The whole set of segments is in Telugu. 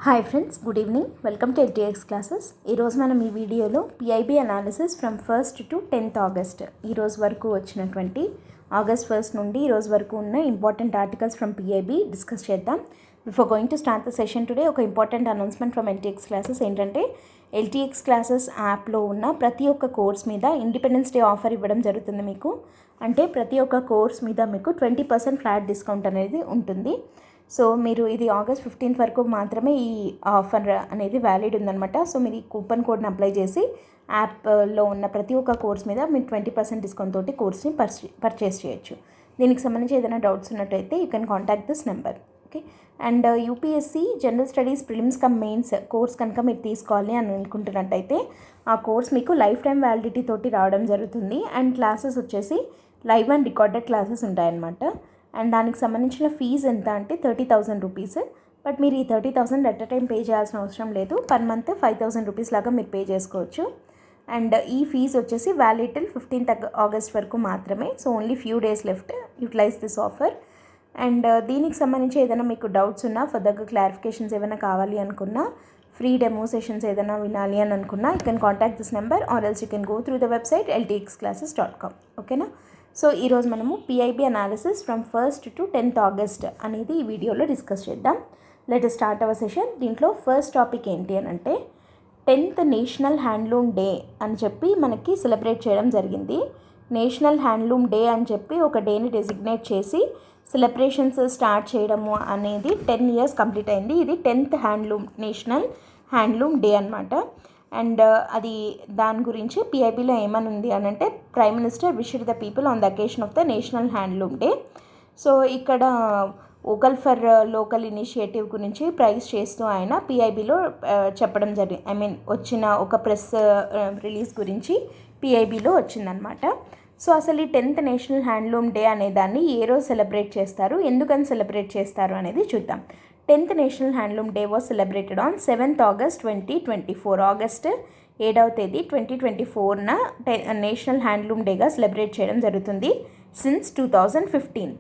Hi friends, good evening. Welcome to LTX classes. ఈరోజు మనం ఈ వీడియోలో PIB analysis from 1st to 10th August ఈరోజు వరకు వచ్చినటువంటి ఆగస్ట్ 1st నుండి ఈరోజు వరకు ఉన్న important articles from PIB discuss చేద్దాం. Before going to start the session today ఒక important announcement from LTX classes ఏంటంటే, ఎల్టీఎక్స్ క్లాసెస్ యాప్లో ఉన్న ప్రతి ఒక్క కోర్స్ మీద ఇండిపెండెన్స్ డే ఆఫర్ ఇవ్వడం జరుగుతుంది. మీకు అంటే ప్రతి ఒక్క కోర్స్ మీద మీకు 20% ఫ్లాట్ డిస్కౌంట్ అనేది ఉంటుంది. సో మీరు ఇది ఆగస్ట్ 15th వరకు మాత్రమే ఈ ఆఫర్ అనేది వ్యాలిడ్ ఉందన్నమాట. సో మీరు ఈ కూపన్ కోడ్ని అప్లై చేసి యాప్లో ఉన్న ప్రతి ఒక్క కోర్స్ మీద మీరు 20% డిస్కౌంట్ తోటి కోర్స్ని పర్చేస్ చేయొచ్చు. దీనికి సంబంధించి ఏదైనా డౌట్స్ ఉన్నట్టయితే you can contact this number. Okay. And UPSC general studies prelims come mains course కనుక మీరు తీసుకోవాలి అని అనుకుంటున్నట్టయితే ఆ కోర్స్ మీకు లైఫ్ టైం వ్యాలిడిటీ తోటి రావడం జరుగుతుంది. అండ్ క్లాసెస్ వచ్చేసి లైవ్ అండ్ రికార్డెడ్ క్లాసెస్ ఉంటాయన్నమాట. అండ్ దానికి సంబంధించిన ఫీజు ఎంత అంటే 30,000 రూపీస్. బట్ మీరు ఈ 30,000 ఎట్ అ టైం పే చేయాల్సిన అవసరం లేదు. పర్ మంత్ 5,000 రూపీస్ లాగా మీరు పే చేసుకోవచ్చు. అండ్ ఈ ఫీజు వచ్చేసి వ్యాలిడ్ టిల్ 15th ఆగస్ట్ వరకు మాత్రమే. So only few days left. Utilize this offer. And దీనికి సంబంధించి ఏదైనా మీకు డౌట్స్ ఉన్నా, ఫర్దర్గా క్లారిఫికేషన్స్ ఏమైనా కావాలి అనుకున్నా, ఫ్రీ డెమో సెషన్స్ ఏదైనా వినాలి అని అనుకున్నా you can contact this number or else you can go through the website ltxclasses.com. ఓకేనా. సో ఈరోజు మనము PIB analysis from 1st to 10th August అనేది ఈ వీడియోలో డిస్కస్ చేద్దాం. Let start our session. దీంట్లో ఫస్ట్ టాపిక్ ఏంటి అని అంటే 10th నేషనల్ హ్యాండ్లూమ్ డే అని చెప్పి మనకి సెలబ్రేట్ చేయడం జరిగింది. నేషనల్ హ్యాండ్లూమ్ డే అని చెప్పి ఒక డేని డెసిగ్నేట్ చేసి సెలబ్రేషన్స్ స్టార్ట్ చేయడము అనేది 10 years కంప్లీట్ అయింది. ఇది 10th నేషనల్ హ్యాండ్లూమ్ డే అనమాట. అండ్ అది దాని గురించి పిఐబిలో ఏమని ఉంది అని అంటే, prime minister wished the people on the occasion of the national handloom day. So ఇక్కడ వోకల్ ఫర్ లోకల్ ఇనిషియేటివ్ గురించి ప్రైజ్ చేస్తూ ఆయన పిఐబిలో చెప్పడం జరిగింది. వచ్చిన ఒక ప్రెస్ రిలీజ్ గురించి పిఐబిలో వచ్చిందనమాట. సో అసలు ఈ 10th నేషనల్ హ్యాండ్లూమ్ డే అనే దాన్ని ఏ రోజు సెలబ్రేట్ చేస్తారు, ఎందుకని సెలబ్రేట్ చేస్తారు అనేది చూద్దాం. 10th national handloom day was celebrated on 7th August 2024. August 7వ తేదీ 2024న నేషనల్ హ్యాండ్లూమ్ డేగా సెలబ్రేట్ చేయడం జరుగుతుంది. సిన్స్ 2015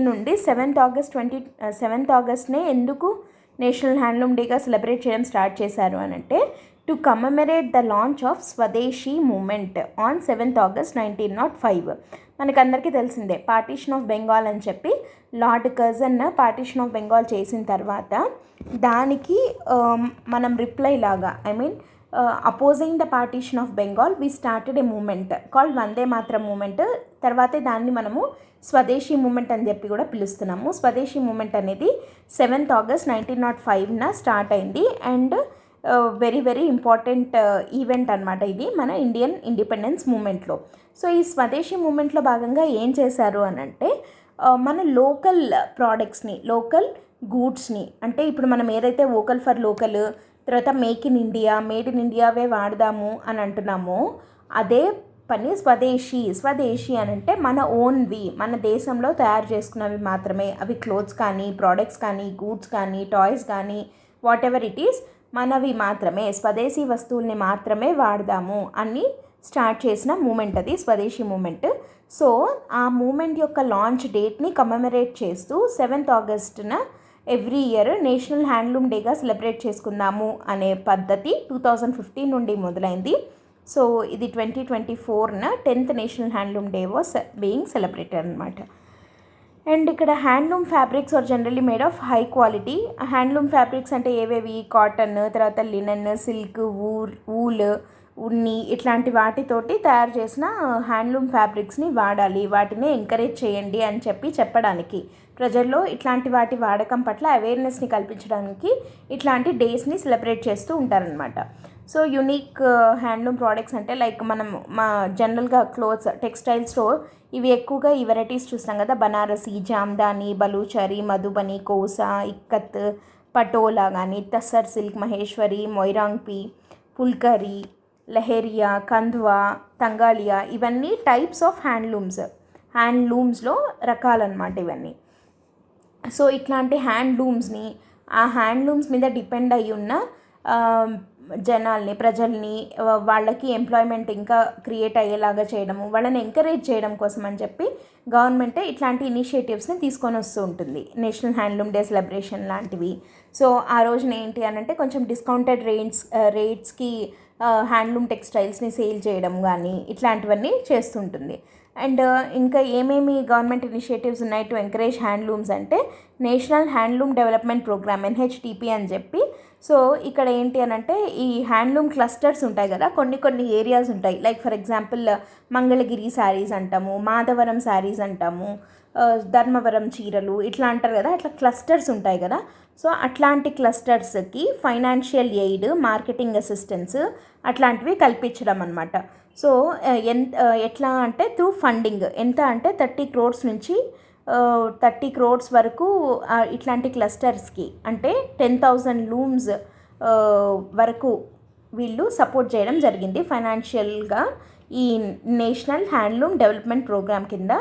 నుండి 7th ఆగస్ట్నే ఎందుకు నేషనల్ హ్యాండ్లూమ్ డేగా సెలబ్రేట్ చేయడం స్టార్ట్ చేశారు అని అంటే, to commemorate the launch of Swadeshi moment on 7th August 1905. మనకందరికీ తెలిసిందే, పార్టీషన్ ఆఫ్ బెంగాల్ అని చెప్పి lord Curzon partition of Bengal చేసిన తర్వాత దానికి మనం రిప్లై లాగా opposing the partition of Bengal we started a movement called Vande Mataram movement. తర్వాతే దాన్ని మనము స్వదేశీ మూమెంట్ అని చెప్పి కూడా పిలుస్తున్నాము. స్వదేశీ మూమెంట్ అనేది 7th ఆగస్ట్ 1905న స్టార్ట్ అయింది. And very very important event అనమాట ఇది మన ఇండియన్ ఇండిపెండెన్స్ మూమెంట్లో. సో ఈ స్వదేశీ మూమెంట్లో భాగంగా ఏం చేశారు అని అంటే, మన లోకల్ ప్రోడక్ట్స్ని, లోకల్ గూడ్స్ని, అంటే ఇప్పుడు మనం ఏదైతే వోకల్ ఫర్ లోకల్, తర్వాత మేడ్ ఇన్ ఇండియావే వాడదాము అని అంటున్నామో అదే పని స్వదేశీ అని అంటే మన ఓన్వి, మన దేశంలో తయారు చేసుకున్నవి మాత్రమే. అవి క్లోత్స్ కానీ, ప్రోడక్ట్స్ కానీ, గూడ్స్ కానీ, టాయ్స్ కానీ, వాట్ ఎవర్ ఇట్ ఈస్, మనవి మాత్రమే, స్వదేశీ వస్తువుల్ని మాత్రమే వాడదాము అని స్టార్ట్ చేసిన మూమెంట్ అది స్వదేశీ మూమెంట్. సో ఆ మూమెంట్ యొక్క లాంచ్ డేట్ని కమెమరేట్ చేస్తూ 7th ఆగస్ట్న ఎవ్రీ ఇయర్ నేషనల్ హ్యాండ్లూమ్ డేగా సెలబ్రేట్ చేసుకుందాము అనే పద్ధతి 2015 నుండి మొదలైంది. సో ఇది 2024న 10th national handloom day was being celebrated అనమాట. అండ్ ఇక్కడ handloom fabrics are generally made of high quality. Handloom fabrics అంటే ఏవేవి, కాటన్, తర్వాత లినన్, సిల్క్, వూల్, ఉన్ని, ఇట్లాంటి వాటితోటి తయారు చేసిన హ్యాండ్లూమ్ ఫ్యాబ్రిక్స్ని వాడాలి, వాటిని ఎంకరేజ్ చేయండి అని చెప్పడానికి, ప్రజల్లో ఇట్లాంటి వాటి వాడకం పట్ల అవేర్నెస్ని కల్పించడానికి ఇట్లాంటి డేస్ని సెలబ్రేట్ చేస్తూ ఉంటారనమాట. సో యూనిక్ హ్యాండ్లూమ్ ప్రోడక్ట్స్ అంటే లైక్ మనం జనరల్గా క్లోత్స్, టెక్స్టైల్స్లో ఇవి ఎక్కువగా ఈ వెరైటీస్ చూస్తాం కదా, బనారసి, జామ్దాని, బలూచరి, మధుబని, కోసా, ఇక్కత్, పటోలా కానీ, తస్సర్ సిల్క్, మహేశ్వరి, మొయిరాంగ్పి, పుల్కరి, లహేరియా, కంద్వా, తంగాలియా, ఇవన్నీ టైప్స్ ఆఫ్ హ్యాండ్లూమ్స్లో రకాలన్నమాట ఇవన్నీ. సో ఇట్లాంటి హ్యాండ్లూమ్స్ని, ఆ హ్యాండ్లూమ్స్ మీద డిపెండ్ అయ్యి ఉన్న ప్రజల్ని వాళ్ళకి ఎంప్లాయ్మెంట్ ఇంకా క్రియేట్ అయ్యేలాగా చేయడము, వాళ్ళని ఎంకరేజ్ చేయడం కోసం అని చెప్పి గవర్నమెంటే ఇట్లాంటి ఇనిషియేటివ్స్ని తీసుకొని వస్తూ ఉంటుంది. నేషనల్ హ్యాండ్లూమ్ డే సెలబ్రేషన్ లాంటివి. సో ఆ రోజున ఏంటి అని అంటే కొంచెం డిస్కౌంటెడ్ రేట్స్కి హ్యాండ్లూమ్ టెక్స్టైల్స్ని సేల్ చేయడం కానీ ఇట్లాంటివన్నీ చేస్తుంటుంది. అండ్ ఇంకా ఏమేమి గవర్నమెంట్ ఇనిషియేటివ్స్ ఉన్నాయి టు ఎంకరేజ్ హ్యాండ్లూమ్స్ అంటే national handloom development programme NHTP అని చెప్పి. సో ఇక్కడ ఏంటి అని అంటే ఈ హ్యాండ్లూమ్ క్లస్టర్స్ ఉంటాయి కదా, కొన్ని ఏరియాస్ ఉంటాయి. Like for example Mangalagiri saris అంటాము, మాధవరం శారీస్ అంటాము, ధర్మవరం చీరలు ఇట్లా అంటారు కదా, అట్లా క్లస్టర్స్ ఉంటాయి కదా. సో అట్లాంటి క్లస్టర్స్కి ఫైనాన్షియల్ ఎయిడ్, మార్కెటింగ్ అసిస్టెన్స్ అట్లాంటివి కల్పించడం అనమాట. సో ఎట్లా అంటే త్రూ ఫండింగ్ ఎంత అంటే 30 crores నుంచి 30 crores వరకు ఇట్లాంటి క్లస్టర్స్కి అంటే 10,000 లూమ్స్ వరకు వీళ్ళు సపోర్ట్ చేయడం జరిగింది ఫైనాన్షియల్గా ఈ నేషనల్ హ్యాండ్లూమ్ డెవలప్మెంట్ ప్రోగ్రామ్ కింద.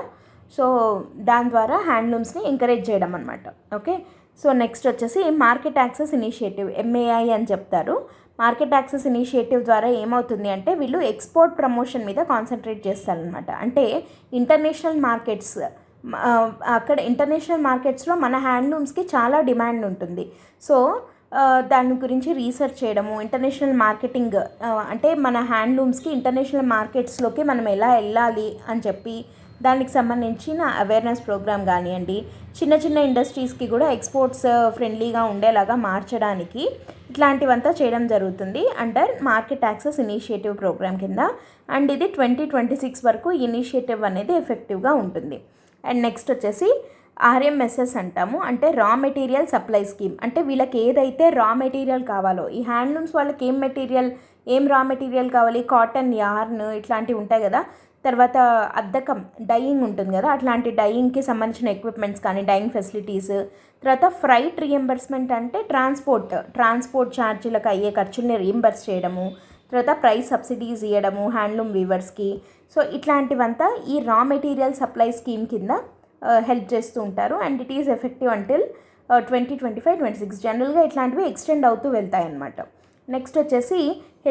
సో దాని ద్వారా హ్యాండ్లూమ్స్ని ఎంకరేజ్ చేయడం అనమాట. ఓకే, సో నెక్స్ట్ వచ్చేసి మార్కెట్ యాక్సెస్ ఇనిషియేటివ్, MAI అని చెప్తారు. మార్కెట్ యాక్సెస్ ఇనిషియేటివ్ ద్వారా ఏమవుతుంది అంటే వీళ్ళు ఎక్స్పోర్ట్ ప్రమోషన్ మీద కాన్సన్ట్రేట్ చేస్తారనమాట. అంటే ఇంటర్నేషనల్ మార్కెట్స్, అక్కడ ఇంటర్నేషనల్ మార్కెట్స్లో మన హ్యాండ్లూమ్స్కి చాలా డిమాండ్ ఉంటుంది. సో దాని గురించి రీసెర్చ్ చేయడము, ఇంటర్నేషనల్ మార్కెటింగ్ అంటే మన హ్యాండ్లూమ్స్కి ఇంటర్నేషనల్ మార్కెట్స్లోకి మనం ఎలా వెళ్ళాలి అని చెప్పి దానికి సంబంధించిన అవేర్నెస్ ప్రోగ్రామ్ కానివ్వండి, చిన్న ఇండస్ట్రీస్కి కూడా ఎక్స్పోర్ట్స్ ఫ్రెండ్లీగా ఉండేలాగా మార్చడానికి ఇట్లాంటివంతా చేయడం జరుగుతుంది under market access initiative programme కింద. అండ్ ఇది 2026 వరకు ఇనిషియేటివ్ అనేది ఎఫెక్టివ్గా ఉంటుంది. అండ్ నెక్స్ట్ వచ్చేసి RMSS అంటాము, అంటే రా మెటీరియల్ సప్లై స్కీమ్. అంటే వీళ్ళకి ఏదైతే రా మెటీరియల్ కావాలో, ఈ హ్యాండ్లూమ్స్ వాళ్ళకి ఏం రా మెటీరియల్ కావాలి, కాటన్, యార్న్ ఇట్లాంటివి ఉంటాయి కదా, తర్వాత అద్దకం డైయింగ్ ఉంటుంది కదా, అట్లాంటి డైయింగ్కి సంబంధించిన ఎక్విప్మెంట్స్ కానీ, డైయింగ్ ఫెసిలిటీస్, తర్వాత ఫ్రైట్ రీఎంబర్స్మెంట్ అంటే ట్రాన్స్పోర్ట్ ఛార్జీలకు అయ్యే ఖర్చుల్ని రీఎంబర్స్ చేయడము, తర్వాత ప్రైస్ సబ్సిడీస్ ఇవ్వడము హ్యాండ్లూమ్ వీవర్స్కి. సో ఇట్లాంటివంతా ఈ రా మెటీరియల్ సప్లై స్కీమ్ కింద హెల్ప్ చేస్తూ ఉంటారు. And it is effective until 2025-26. జనరల్గా ఇట్లాంటివి ఎక్స్టెండ్ అవుతూ వెళ్తాయి అన్నమాట. నెక్స్ట్ వచ్చేసి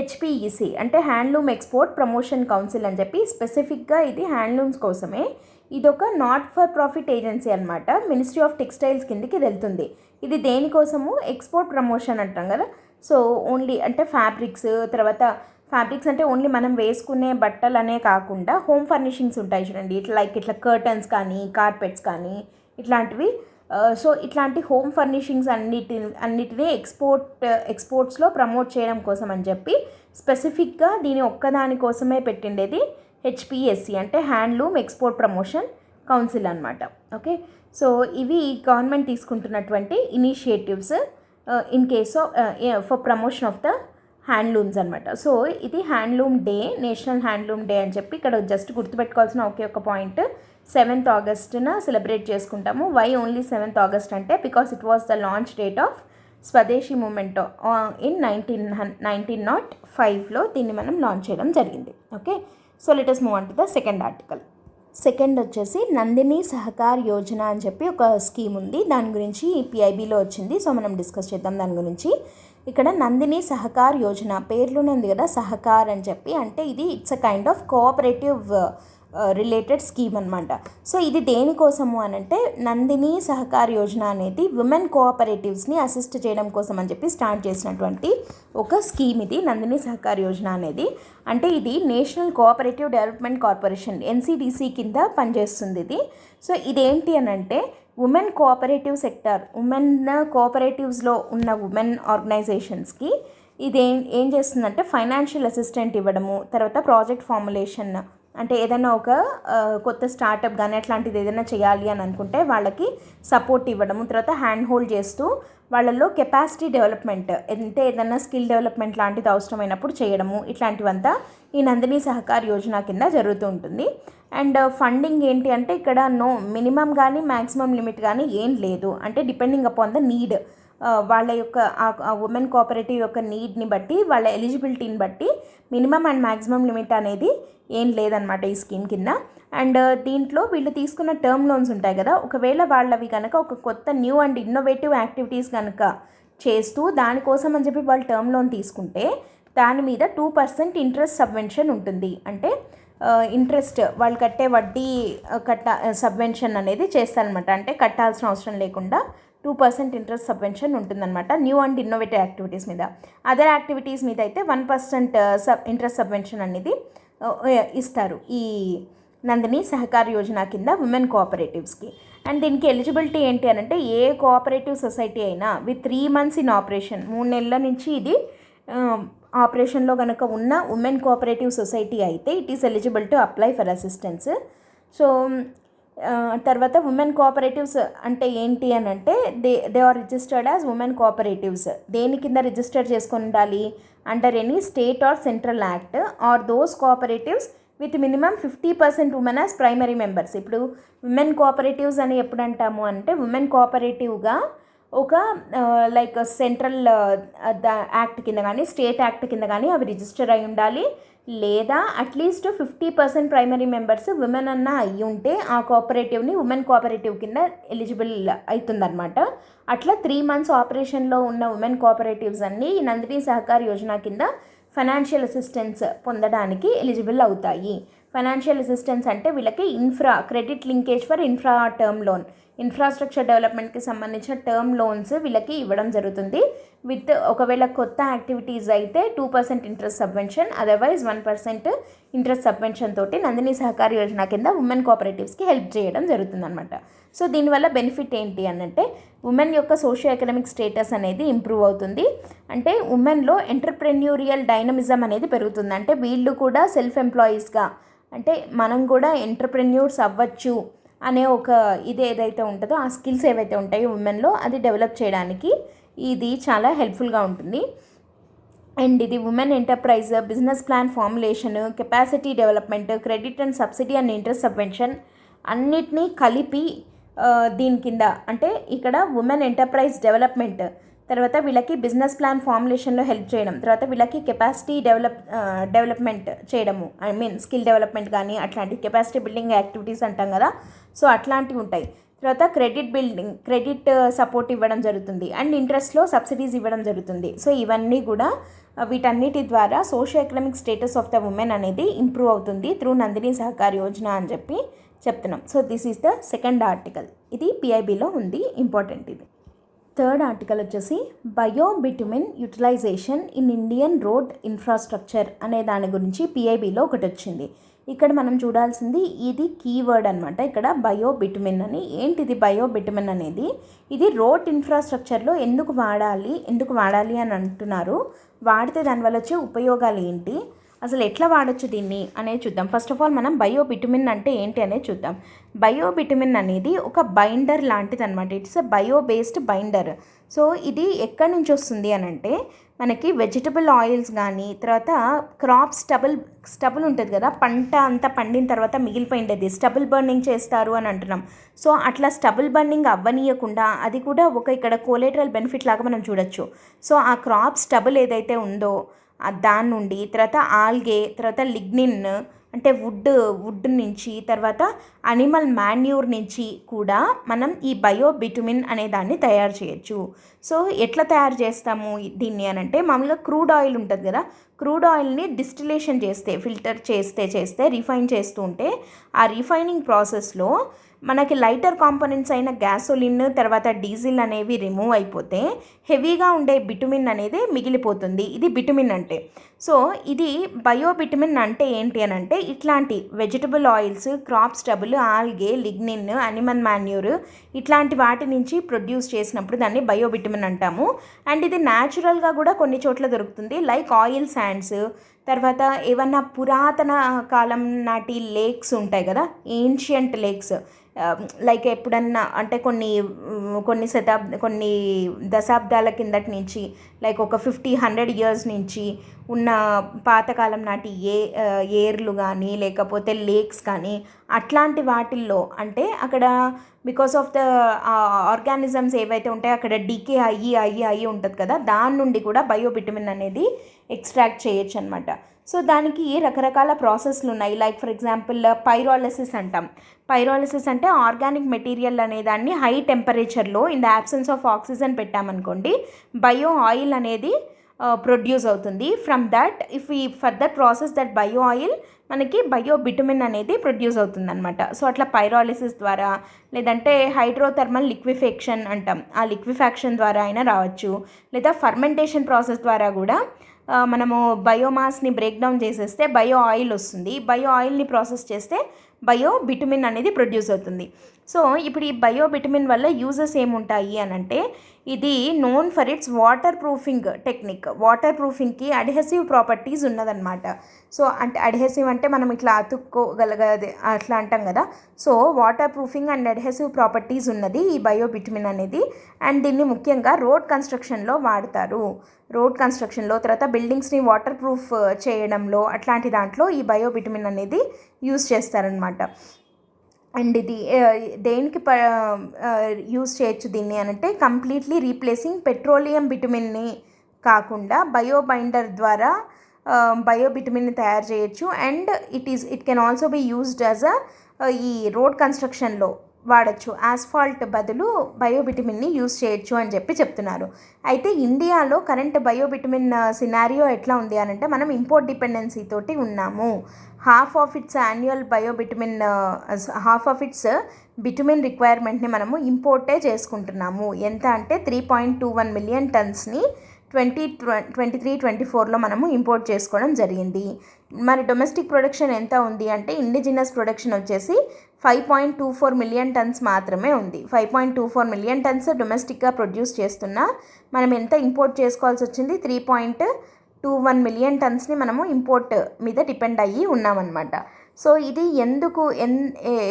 HPEC అంటే హ్యాండ్లూమ్ ఎక్స్పోర్ట్ ప్రమోషన్ కౌన్సిల్ అని చెప్పి, స్పెసిఫిక్గా ఇది హ్యాండ్లూమ్స్ కోసమే. ఇది ఒక నాట్ ఫర్ ప్రాఫిట్ ఏజెన్సీ అనమాట, మినిస్ట్రీ ఆఫ్ టెక్స్టైల్స్ కిందకి వెళ్తుంది. ఇది దేనికోసము, ఎక్స్పోర్ట్ ప్రమోషన్ అంటాం కదా. సో ఓన్లీ అంటే ఫ్యాబ్రిక్స్ అంటే ఓన్లీ మనం వేసుకునే బట్టలు అనే కాకుండా హోమ్ ఫర్నిషింగ్స్ ఉంటాయి చూడండి, ఇట్లా కర్టన్స్ కానీ, కార్పెట్స్ కానీ ఇట్లాంటివి. సో ఇట్లాంటి హోమ్ ఫర్నిషింగ్స్ అన్నిటినీ ఎక్స్పోర్ట్స్లో ప్రమోట్ చేయడం కోసం అని చెప్పి స్పెసిఫిక్గా దీని ఒక్కదాని కోసమే పెట్టిండేది HPEC అంటే హ్యాండ్లూమ్ ఎక్స్పోర్ట్ ప్రమోషన్ కౌన్సిల్ అనమాట. ఓకే, సో ఇవి గవర్నమెంట్ తీసుకుంటున్నటువంటి initiatives in case for promotion of the handlooms అనమాట. సో ఇది handloom day, national handloom day అని చెప్పి ఇక్కడ జస్ట్ గుర్తుపెట్టుకోవాల్సిన ఒక పాయింట్, 7th Augustన సెలబ్రేట్ చేసుకుంటాము. వై ఓన్లీ 7th August అంటే because it was the launch date of Swadeshi movement in 1905లో దీన్ని మనం లాంచ్ చేయడం జరిగింది. Okay, so let us move on to the second article. Second వచ్చేసి నందిని సహకార్ యోజన అని చెప్పి ఒక స్కీమ్ ఉంది, దాని గురించి PIBలో వచ్చింది. సో మనం డిస్కస్ చేద్దాం దాని గురించి. ఇక్కడ నందిని సహకార్ యోజన పేర్లోనే ఉంది కదా, సహకార్ అని చెప్పి, అంటే ఇది it's a kind of cooperative related scheme అనమాట. సో ఇది దేనికోసము అని అంటే నందిని సహకార్ యోజన అనేది ఉమెన్ కోఆపరేటివ్స్ని అసిస్ట్ చేయడం కోసం అని చెప్పి స్టార్ట్ చేసినటువంటి ఒక స్కీమ్ ఇది నందిని సహకార్ యోజన అనేది. అంటే ఇది national cooperative development corporation NCDC కింద పనిచేస్తుంది ఇది. సో ఇదేంటి అని అంటే ఉమెన్ కోఆపరేటివ్ సెక్టర్, ఉమెన్ కోఆపరేటివ్స్లో ఉన్న ఉమెన్ ఆర్గనైజేషన్స్కి ఇది ఏం చేస్తుందంటే ఫైనాన్షియల్ అసిస్టెంట్ ఇవ్వడము, తర్వాత ప్రాజెక్ట్ ఫార్ములేషన్ అంటే ఏదైనా ఒక కొత్త స్టార్టప్ కానీ అట్లాంటిది ఏదైనా చేయాలి అని అనుకుంటే వాళ్ళకి సపోర్ట్ ఇవ్వడము, తర్వాత హ్యాండ్ హోల్డ్ చేస్తూ వాళ్ళల్లో కెపాసిటీ డెవలప్మెంట్ అంటే ఏదైనా స్కిల్ డెవలప్మెంట్ లాంటిది అవసరమైనప్పుడు చేయడము, ఇట్లాంటివంతా ఈ నందిని సహకార్ యోజన కింద జరుగుతూ ఉంటుంది. అండ్ ఫండింగ్ ఏంటి అంటే ఇక్కడ నో మినిమం కానీ మ్యాక్సిమం లిమిట్ కానీ ఏం లేదు, అంటే డిపెండింగ్ అపాన్ ద నీడ్, వాళ్ళ యొక్క ఉమెన్ కోఆపరేటివ్ యొక్క నీడ్ని బట్టి, వాళ్ళ ఎలిజిబిలిటీని బట్టి మినిమం అండ్ మ్యాక్సిమం లిమిట్ అనేది ఏం లేదనమాట ఈ స్కీమ్ కింద. అండ్ దీంట్లో వీళ్ళు తీసుకున్న టర్మ్ లోన్స్ ఉంటాయి కదా, ఒకవేళ వాళ్ళవి కనుక ఒక కొత్త న్యూ అండ్ ఇన్నోవేటివ్ యాక్టివిటీస్ కనుక చేస్తూ దానికోసం అని చెప్పి వాళ్ళు టర్మ్ లోన్ తీసుకుంటే దాని మీద 2% ఇంట్రెస్ట్ సబ్వెన్షన్ ఉంటుంది. అంటే ఇంట్రెస్ట్ వాళ్ళు కట్టే వడ్డీ సబ్వెన్షన్ అనేది చేస్తారనమాట. అంటే కట్టాల్సిన అవసరం లేకుండా 2% ఇంట్రెస్ట్ సబ్వెన్షన్ ఉంటుందన్నమాట న్యూ అండ్ ఇన్నోవేటివ్ యాక్టివిటీస్ మీద. అదర్ యాక్టివిటీస్ మీద అయితే 1% ఇంట్రెస్ట్ సబ్వెన్షన్ అనేది ఇస్తారు ఈ నందిని సహకార యోజన కింద ఉమెన్ కోఆపరేటివ్స్కి. అండ్ దీనికి ఎలిజిబిలిటీ ఏంటి అని అంటే ఏ కోఆపరేటివ్ సొసైటీ అయినా విత్ 3 months ఇన్ ఆపరేషన్, 3 నెలల నుంచి ఇది ఆపరేషన్లో కనుక ఉన్న ఉమెన్ కోఆపరేటివ్ సొసైటీ అయితే it is eligible to apply for assistance. So తర్వాత ఉమెన్ కోఆపరేటివ్స్ అంటే ఏంటి అని అంటే they are registered as women cooperatives. దేని కింద రిజిస్టర్ చేసుకొని ఉండాలి? Under any state or central act or those cooperatives with minimum 50% women as primary members. ఇప్పుడు ఉమెన్ కోఆపరేటివ్స్ అని ఎప్పుడు అంటాము అంటే ఉమెన్ కోఆపరేటివ్గా ఒక లైక్ సెంట్రల్ యాక్ట్ కింద కానీ స్టేట్ యాక్ట్ కింద కానీ అవి రిజిస్టర్ అయి ఉండాలి, లేదా అట్లీస్ట్ 50% ప్రైమరీ మెంబర్స్ ఉమెన్ అన్న అయ్యి ఉంటే ఆ కోఆపరేటివ్ని ఉమెన్ కోఆపరేటివ్ కింద ఎలిజిబుల్ అవుతుందన్నమాట. అట్లా 3 months ఆపరేషన్లో ఉన్న ఉమెన్ కోఆపరేటివ్స్ అన్నీ ఈ నందిని సహకార యోజన కింద ఫైనాన్షియల్ అసిస్టెన్స్ పొందడానికి ఎలిజిబుల్ అవుతాయి. ఫైనాన్షియల్ అసిస్టెన్స్ అంటే వీళ్ళకి credit linkage for term loan, infrastructure డెవలప్మెంట్కి సంబంధించిన టర్మ్ లోన్స్ వీళ్ళకి ఇవ్వడం జరుగుతుంది. విత్ ఒకవేళ కొత్త యాక్టివిటీస్ అయితే 2% interest subvention, otherwise 1% interest subvention తోటి నందిని సహకార యోజన కింద ఉమెన్ కోఆపరేటివ్స్కి హెల్ప్ చేయడం జరుగుతుందన్నమాట. సో దీనివల్ల బెనిఫిట్ ఏంటి అనంటే ఉమెన్ యొక్క సోషియో ఎకనామిక్ స్టేటస్ అనేది ఇంప్రూవ్ అవుతుంది. అంటే ఉమెన్లో ఎంటర్ప్రెన్యూరియల్ డైనమిజం అనేది పెరుగుతుంది. అంటే వీళ్ళు కూడా సెల్ఫ్ ఎంప్లాయీస్గా, అంటే మనం కూడా ఎంటర్ప్రెన్యూర్స్ అవ్వచ్చు అనే ఒక ఇది ఏదైతే ఉంటుందో ఆ స్కిల్స్ ఏవైతే ఉంటాయో ఉమెన్లో అది డెవలప్ చేయడానికి ఇది చాలా హెల్ప్ఫుల్గా ఉంటుంది. అండ్ ఇది women enterprise, business plan formulation, capacity development, credit and subsidy and interest subvention అన్నిటినీ కలిపి దీని కింద, అంటే ఇక్కడ ఉమెన్ ఎంటర్ప్రైజ్ డెవలప్మెంట్, తర్వాత వీళ్ళకి బిజినెస్ ప్లాన్ ఫార్ములేషన్లో హెల్ప్ చేయడం, తర్వాత వీళ్ళకి కెపాసిటీ డెవలప్మెంట్ చేయడము, ఐ మీన్ స్కిల్ డెవలప్మెంట్ కానీ అట్లాంటి కెపాసిటీ బిల్డింగ్ యాక్టివిటీస్ అంటాం కదా, సో అట్లాంటివి ఉంటాయి. తర్వాత క్రెడిట్ సపోర్ట్ ఇవ్వడం జరుగుతుంది అండ్ ఇంట్రెస్ట్లో సబ్సిడీస్ ఇవ్వడం జరుగుతుంది. సో ఇవన్నీ కూడా వీటన్నిటి ద్వారా socio economic status of the women అనేది ఇంప్రూవ్ అవుతుంది త్రూ నందిని సహకార యోజన అని చెప్పి చెప్తున్నాం. So this is the second article, ఇది పిఐబిలో ఉంది, ఇంపార్టెంట్ ఇది. థర్డ్ ఆర్టికల్ వచ్చేసి biobitumen utilisation in Indian road infrastructure అనే దాని గురించి పిఐబిలో ఒకటి వచ్చింది. ఇక్కడ మనం చూడాల్సింది ఇది కీవర్డ్ అనమాట. ఇక్కడ బయోబిటుమిన్ అని, ఏంటిది బయోబిటుమిన్ అనేది? ఇది రోడ్ ఇన్ఫ్రాస్ట్రక్చర్లో ఎందుకు వాడాలి అని అంటున్నారు. వాడితే దానివల్ల వచ్చే ఉపయోగాలు ఏంటి, అసలు ఎట్లా వాడచ్చు దీన్ని అనేది చూద్దాం. ఫస్ట్ ఆఫ్ ఆల్ మనం బయోబిటుమిన్ అంటే ఏంటి అనేది చూద్దాం. బయోబిటుమిన్ అనేది ఒక బైండర్ లాంటిది అనమాట. It's a bio based binder. So ఇది ఎక్కడి నుంచి వస్తుంది అని అంటే మనకి వెజిటబుల్ ఆయిల్స్ కానీ, తర్వాత క్రాప్ స్టబుల్ ఉంటుంది కదా, పంట అంతా పండిన తర్వాత మిగిలిపోయిండేది స్టబుల్ బర్నింగ్ చేస్తారు అని అంటున్నాం. సో అట్లా స్టబుల్ బర్నింగ్ అవ్వనీయకుండా అది కూడా ఒక ఇక్కడ కోలేటరల్ బెనిఫిట్ లాగా మనం చూడొచ్చు. సో ఆ క్రాప్ స్టబుల్ ఏదైతే ఉందో దాని నుండి, తర్వాత ఆల్గే, తర్వాత లిగ్నిన్ అంటే వుడ్ నుంచి, తర్వాత అనిమల్ మాన్యూర్ నుంచి కూడా మనం ఈ బయోబిటుమిన్ అనే దాన్ని తయారు చేయొచ్చు. సో ఎట్లా తయారు చేస్తాము దీన్ని అని అంటే మామూలుగా క్రూడ్ ఆయిల్ ఉంటుంది కదా, క్రూడ్ ఆయిల్ని డిస్టిలేషన్ చేస్తే, ఫిల్టర్ చేస్తే రిఫైన్ చేస్తూ ఉంటే ఆ రిఫైనింగ్ ప్రాసెస్లో మనకి లైటర్ కాంపోనెంట్స్ అయిన గ్యాసోలిన్, తర్వాత డీజిల్ అనేవి రిమూవ్ అయిపోతే హెవీగా ఉండే బిటుమిన్ అనేది మిగిలిపోతుంది. ఇది బిటుమిన్ అంటే. సో ఇది బయోబిటుమిన్ అంటే ఏంటి అని అంటే ఇట్లాంటి vegetable oils, crop stubble, algae, lignin, animal manure ఇట్లాంటి వాటి నుంచి ప్రొడ్యూస్ చేసినప్పుడు దాన్ని బయోబిటుమిన్ అంటాము. అండ్ ఇది న్యాచురల్గా కూడా కొన్ని చోట్ల దొరుకుతుంది, లైక్ ఆయిల్ శాండ్స్, తర్వాత ఏమన్నా పురాతన కాలం నాటి లేక్స్ ఉంటాయి కదా, ఏన్షియంట్ లేక్స్, లైక్ ఎప్పుడన్నా అంటే కొన్ని దశాబ్దాల కిందటి నుంచి, లైక్ ఒక 50-100 years నుంచి ఉన్న పాతకాలం నాటి ఏర్లు కానీ లేకపోతే లేక్స్ కానీ అట్లాంటి వాటిల్లో అంటే అక్కడ బికాస్ ఆఫ్ ద ఆర్గానిజమ్స్ ఏవైతే ఉంటాయో అక్కడ డీకే అయ్యి ఉంటుంది కదా, దాని నుండి కూడా బయోబిటమిన్ అనేది ఎక్స్ట్రాక్ట్ చేయొచ్చు అనమాట. సో దానికి రకరకాల ప్రాసెస్లు ఉన్నాయి. లైక్ ఫర్ ఎగ్జాంపుల్ పైరాలిసిస్ అంటాం. పైరాలిసిస్ అంటే ఆర్గానిక్ మెటీరియల్ అనే దాన్ని హై టెంపరేచర్లో in the absence of oxygen పెట్టామనుకోండి, బయో ఆయిల్ అనేది ప్రొడ్యూస్ అవుతుంది. ఫ్రమ్ దట్ ఇఫ్ ఈ further process that bio oil మనకి బయోబిటమిన్ అనేది ప్రొడ్యూస్ అవుతుంది అనమాట. సో అట్లా పైరాలిసిస్ ద్వారా, లేదంటే హైడ్రోథర్మల్ లిక్విఫేక్షన్ అంటాం, ఆ లిక్విఫాక్షన్ ద్వారా అయినా రావచ్చు, లేదా ఫర్మెంటేషన్ ప్రాసెస్ ద్వారా కూడా మనము బయోమాస్ని బ్రేక్ డౌన్ చేసేస్తే బయో ఆయిల్ వస్తుంది. బయో ఆయిల్ని ప్రాసెస్ చేస్తే బయోబిటమిన్ అనేది ప్రొడ్యూస్ అవుతుంది. సో ఇప్పుడు ఈ బయోబిటమిన్ వల్ల యూజెస్ ఏముంటాయి అని అంటే, ఇది known for its waterproofing technique. Water ప్రూఫింగ్కి అడ్హెసివ్ ప్రాపర్టీస్ ఉన్నదన్నమాట. సో అంటే అడ్హెసివ్ అంటే మనం ఇట్లా అతుక్కోగలగది అట్లా అంటాం కదా. So waterproofing and adhesive properties ఉన్నది ఈ బయోబిటమిన్ అనేది. అండ్ దీన్ని ముఖ్యంగా రోడ్ కన్స్ట్రక్షన్లో వాడతారు. రోడ్ కన్స్ట్రక్షన్లో, తర్వాత బిల్డింగ్స్ని వాటర్ ప్రూఫ్ చేయడంలో, అట్లాంటి దాంట్లో ఈ బయోబిటమిన్ అనేది యూజ్ చేస్తారనమాట. అండ్ ఇది దేనికి యూజ్ చేయొచ్చు దీన్ని అనంటే, కంప్లీట్లీ రీప్లేసింగ్ పెట్రోలియం బిటమిన్ని కాకుండా బయోబైండర్ ద్వారా బయోబిటమిన్ని తయారు చేయొచ్చు. And it can also be used as ఈ రోడ్ కన్స్ట్రక్షన్లో వాడచ్చు. ఆస్ఫాల్ట్ బదులు బయోబిటమిన్ని యూజ్ చేయొచ్చు అని చెప్తున్నారు. అయితే ఇండియాలో కరెంట్ బయోబిటమిన్ సినారియో ఎట్లా ఉంది అని అంటే, మనం ఇంపోర్ట్ డిపెండెన్సీ తోటి ఉన్నాము. హాఫ్ ఆఫ్ ఇట్స్ బిటమిన్ రిక్వైర్మెంట్ని మనము ఇంపోర్టే చేసుకుంటున్నాము. ఎంత అంటే 3.21 మిలియన్ టన్స్ని 2023-24లో మనము ఇంపోర్ట్ చేసుకోవడం జరిగింది. మరి డొమెస్టిక్ ప్రొడక్షన్ ఎంత ఉంది అంటే, ఇండిజినస్ ప్రొడక్షన్ వచ్చేసి 5.24 మిలియన్ టన్స్ మాత్రమే ఉంది. 5.24 మిలియన్ టన్స్ డొమెస్టిక్గా ప్రొడ్యూస్ చేస్తున్నా మనం ఎంత ఇంపోర్ట్ చేసుకోవాల్సి వచ్చింది, 3.21 మిలియన్ టన్స్ని మనము ఇంపోర్ట్ మీద డిపెండ్ అయ్యి ఉన్నామన్నమాట. సో ఇది ఎందుకు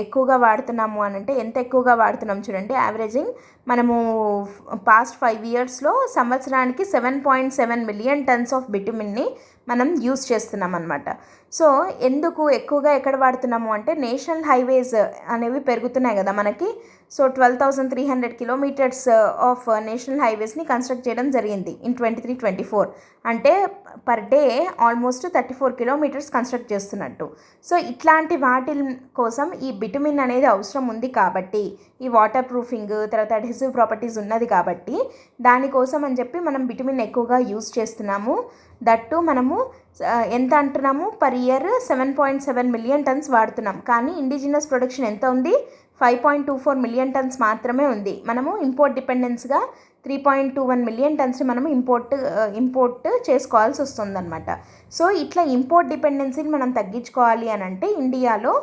ఎక్కువగా వాడుతున్నాము అని అంటే, ఎంత ఎక్కువగా వాడుతున్నాం చూడండి. యావరేజింగ్ మనము పాస్ట్ 5 ఇయర్స్లో సంవత్సరానికి 7.7 మిలియన్ టన్స్ ఆఫ్ బిటమిన్ని మనం యూజ్ చేస్తున్నాం అనమాట. సో ఎందుకు ఎక్కువగా ఎక్కడ వాడుతున్నాము అంటే, నేషనల్ హైవేస్ అనేవి పెరుగుతున్నాయి కదా మనకి. సో 12,300 కిలోమీటర్స్ ఆఫ్ నేషనల్ హైవేస్ని కన్స్ట్రక్ట్ చేయడం జరిగింది ఇన్ 23-24. అంటే per day almost 34 kilometres construct చేస్తున్నట్టు. సో ఇట్లాంటి వాటి కోసం ఈ బిటమిన్ అనేది అవసరం ఉంది కాబట్టి, ఈ వాటర్ ప్రూఫింగ్ తర్వాత అడ్హెసివ్ ప్రాపర్టీస్ ఉన్నది కాబట్టి, దానికోసం అని చెప్పి మనం బిటమిన్ ఎక్కువగా యూజ్ చేస్తున్నాము. దట్టు మనము ఎంత అంటున్నాము, పర్ ఇయర్ 7.7 మిలియన్ టన్స్ వాడుతున్నాం. కానీ ఇండిజినస్ ప్రొడక్షన్ ఎంత ఉంది, 5.24 మిలియన్ టన్స్ మాత్రమే ఉంది. మనము ఇంపోర్ట్ డిపెండెన్స్గా 3.21 మిలియన్ టన్స్ని మనము ఇంపోర్ట్ చేసుకోవాల్సి వస్తుందన్నమాట. సో ఇట్లా ఇంపోర్ట్ డిపెండెన్సీని మనం తగ్గించుకోవాలి అని అంటే, ఇండియాలో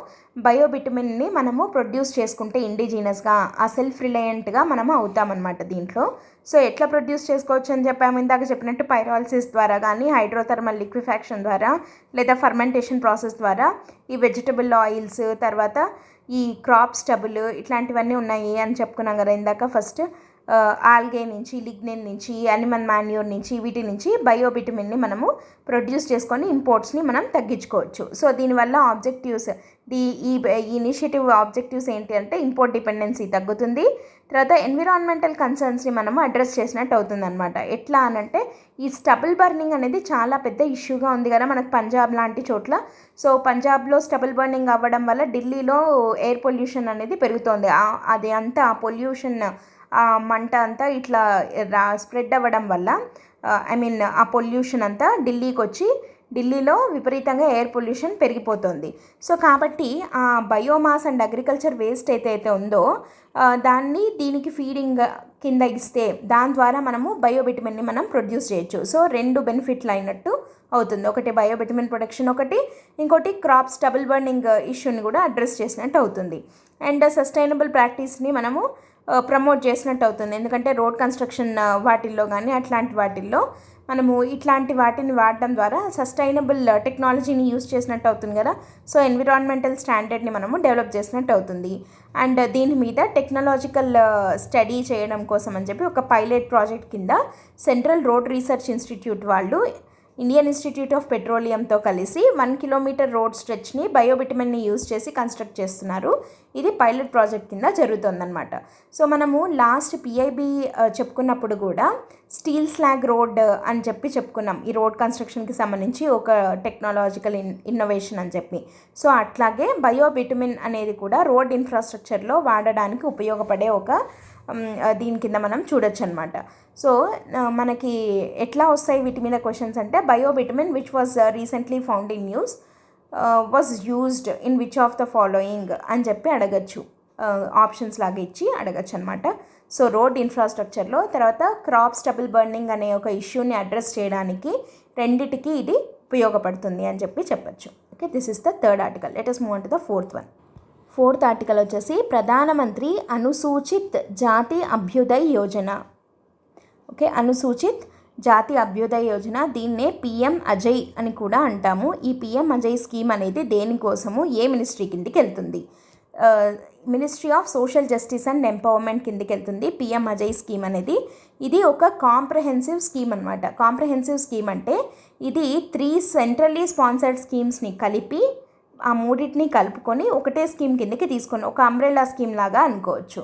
బయోబిటమిన్ని మనము ప్రొడ్యూస్ చేసుకుంటే ఇండిజినస్గా ఆ సెల్ఫ్ రిలయంట్గా మనము అవుతామన్నమాట దీంట్లో. సో ఎట్లా ప్రొడ్యూస్ చేసుకోవచ్చు అని చెప్పాము, ఇందాక చెప్పినట్టు పైరాలిసిస్ ద్వారా కానీ, హైడ్రోథర్మల్ లిక్విఫాక్షన్ ద్వారా, లేదా ఫర్మెంటేషన్ ప్రాసెస్ ద్వారా, ఈ వెజిటబుల్ ఆయిల్స్, తర్వాత ఈ క్రాప్ స్టబుల్, ఇట్లాంటివన్నీ ఉన్నాయి అని చెప్పుకున్నాం కదా ఇందాక. ఫస్ట్ ఆల్గే నుంచి, లిగ్నిన్ నుంచి, యానిమల్ మాన్యూర్ నుంచి, వీటి నుంచి బయోబిటమిన్ని మనము ప్రొడ్యూస్ చేసుకొని ఇంపోర్ట్స్ని మనం తగ్గించుకోవచ్చు. సో దీనివల్ల ఆబ్జెక్టివ్స్, ఈ ఇనిషియేటివ్ ఆబ్జెక్టివ్స్ ఏంటి అంటే, ఇంపోర్ట్ డిపెండెన్సీ తగ్గుతుంది, తర్వాత ఎన్విరాన్మెంటల్ కన్సర్న్స్ని మనము అడ్రస్ చేసినట్టు అవుతుంది అనమాట. ఎట్లా అనంటే, ఈ స్టబుల్ బర్నింగ్ అనేది చాలా పెద్ద ఇష్యూగా ఉంది కదా మనకు పంజాబ్ లాంటి చోట్ల. సో పంజాబ్లో స్టబుల్ బర్నింగ్ అవ్వడం వల్ల ఢిల్లీలో ఎయిర్ పొల్యూషన్ అనేది పెరుగుతోంది. అది అంతా ఆ పొల్యూషన్, ఆ మంట అంతా ఇట్లా స్ప్రెడ్ అవ్వడం వల్ల, ఆ పొల్యూషన్ అంతా ఢిల్లీకి వచ్చి ఢిల్లీలో విపరీతంగా ఎయిర్ పొల్యూషన్ పెరిగిపోతుంది. సో కాబట్టి ఆ బయోమాస్ అండ్ అగ్రికల్చర్ వేస్ట్ అయితే ఉందో దాన్ని దీనికి ఫీడింగ్ కింద ఇస్తే, దాని ద్వారా మనము బయోబిటమిన్ని మనం ప్రొడ్యూస్ చేయొచ్చు. సో 2 బెనిఫిట్లు అయినట్టు అవుతుంది. ఒకటి బయోబిటమిన్ ప్రొడక్షన్, ఇంకోటి క్రాప్ స్టబుల్ బర్నింగ్ ఇష్యూని కూడా అడ్రస్ చేసినట్టు అవుతుంది. అండ్ సస్టైనబుల్ ప్రాక్టీస్ని మనము ప్రమోట్ చేసినట్టు అవుతుంది. ఎందుకంటే రోడ్ కన్స్ట్రక్షన్ వాటిల్లో కానీ అట్లాంటి వాటిల్లో మనము ఇట్లాంటి వాటిని వాడడం ద్వారా సస్టైనబుల్ టెక్నాలజీని యూజ్ చేసినట్టు అవుతుంది కదా. సో ఎన్విరాన్మెంటల్ స్టాండర్డ్ని మనము డెవలప్ చేసినట్టు అవుతుంది. అండ్ దీని మీద టెక్నాలజికల్ స్టడీ చేయడం కోసం అని చెప్పి ఒక పైలట్ ప్రాజెక్ట్ కింద సెంట్రల్ రోడ్ రీసెర్చ్ ఇన్స్టిట్యూట్ వాళ్ళు ఇండియన్ ఇన్స్టిట్యూట్ ఆఫ్ పెట్రోలియంతో కలిసి 1 కిలోమీటర్ రోడ్ స్ట్రెచ్ని బయోబిటమిన్ని యూజ్ చేసి కన్స్ట్రక్ట్ చేస్తున్నారు. ఇది పైలట్ ప్రాజెక్ట్ కింద జరుగుతుందన్నమాట. సో మనము లాస్ట్ పిఐబి చెప్పుకున్నప్పుడు కూడా స్టీల్ స్లాగ్ రోడ్ అని చెప్పుకున్నాం. ఈ రోడ్ కన్స్ట్రక్షన్కి సంబంధించి ఒక టెక్నాలజికల్ ఇన్నోవేషన్ అని చెప్పి. సో అట్లాగే బయోబిటమిన్ అనేది కూడా రోడ్ ఇన్ఫ్రాస్ట్రక్చర్లో వాడడానికి ఉపయోగపడే ఒక దీని కింద మనం చూడొచ్చు అనమాట. సో మనకి ఎట్లా వస్తాయి వీటి మీద క్వశ్చన్స్ అంటే, biobitumen which was recently found in news was used in which of the following అని చెప్పి అడగచ్చు. ఆప్షన్స్ లాగా ఇచ్చి అడగచ్చు అనమాట. సో రోడ్ ఇన్ఫ్రాస్ట్రక్చర్లో, తర్వాత క్రాప్ స్టబుల్ బర్నింగ్ అనే ఒక ఇష్యూని అడ్రస్ చేయడానికి రెండిటికి ఇది ఉపయోగపడుతుంది అని చెప్పచ్చు. Okay, this is the third article. Let us move on to the fourth one. Fourth article వచ్చేసి ప్రధానమంత్రి అనుసూచిత్ జాతి అభ్యుదయ్ యోజన. ఓకే, అనుసూచిత్ జాతి అభ్యుదయ్ యోజన, దీన్నే పిఎం అజయ్ అని కూడా అంటాము. ఈ పిఎం అజయ్ స్కీమ్ అనేది దేనికోసము, ఏ మినిస్ట్రీ కిందికి వెళ్తుంది? Ministry of social justice and empowerment కిందికి వెళ్తుంది పిఎం అజయ్ స్కీమ్ అనేది. ఇది ఒక కాంప్రహెన్సివ్ స్కీమ్ అనమాట. కాంప్రహెన్సివ్ స్కీమ్ అంటే ఇది 3 సెంట్రల్లీ స్పాన్సర్డ్ స్కీమ్స్ని కలిపి, ఆ మూడింటిని కలుపుకొని ఒకటే స్కీమ్ కిందకి తీసుకొని, ఒక అంబ్రెల్లా స్కీమ్ లాగా అనుకోవచ్చు.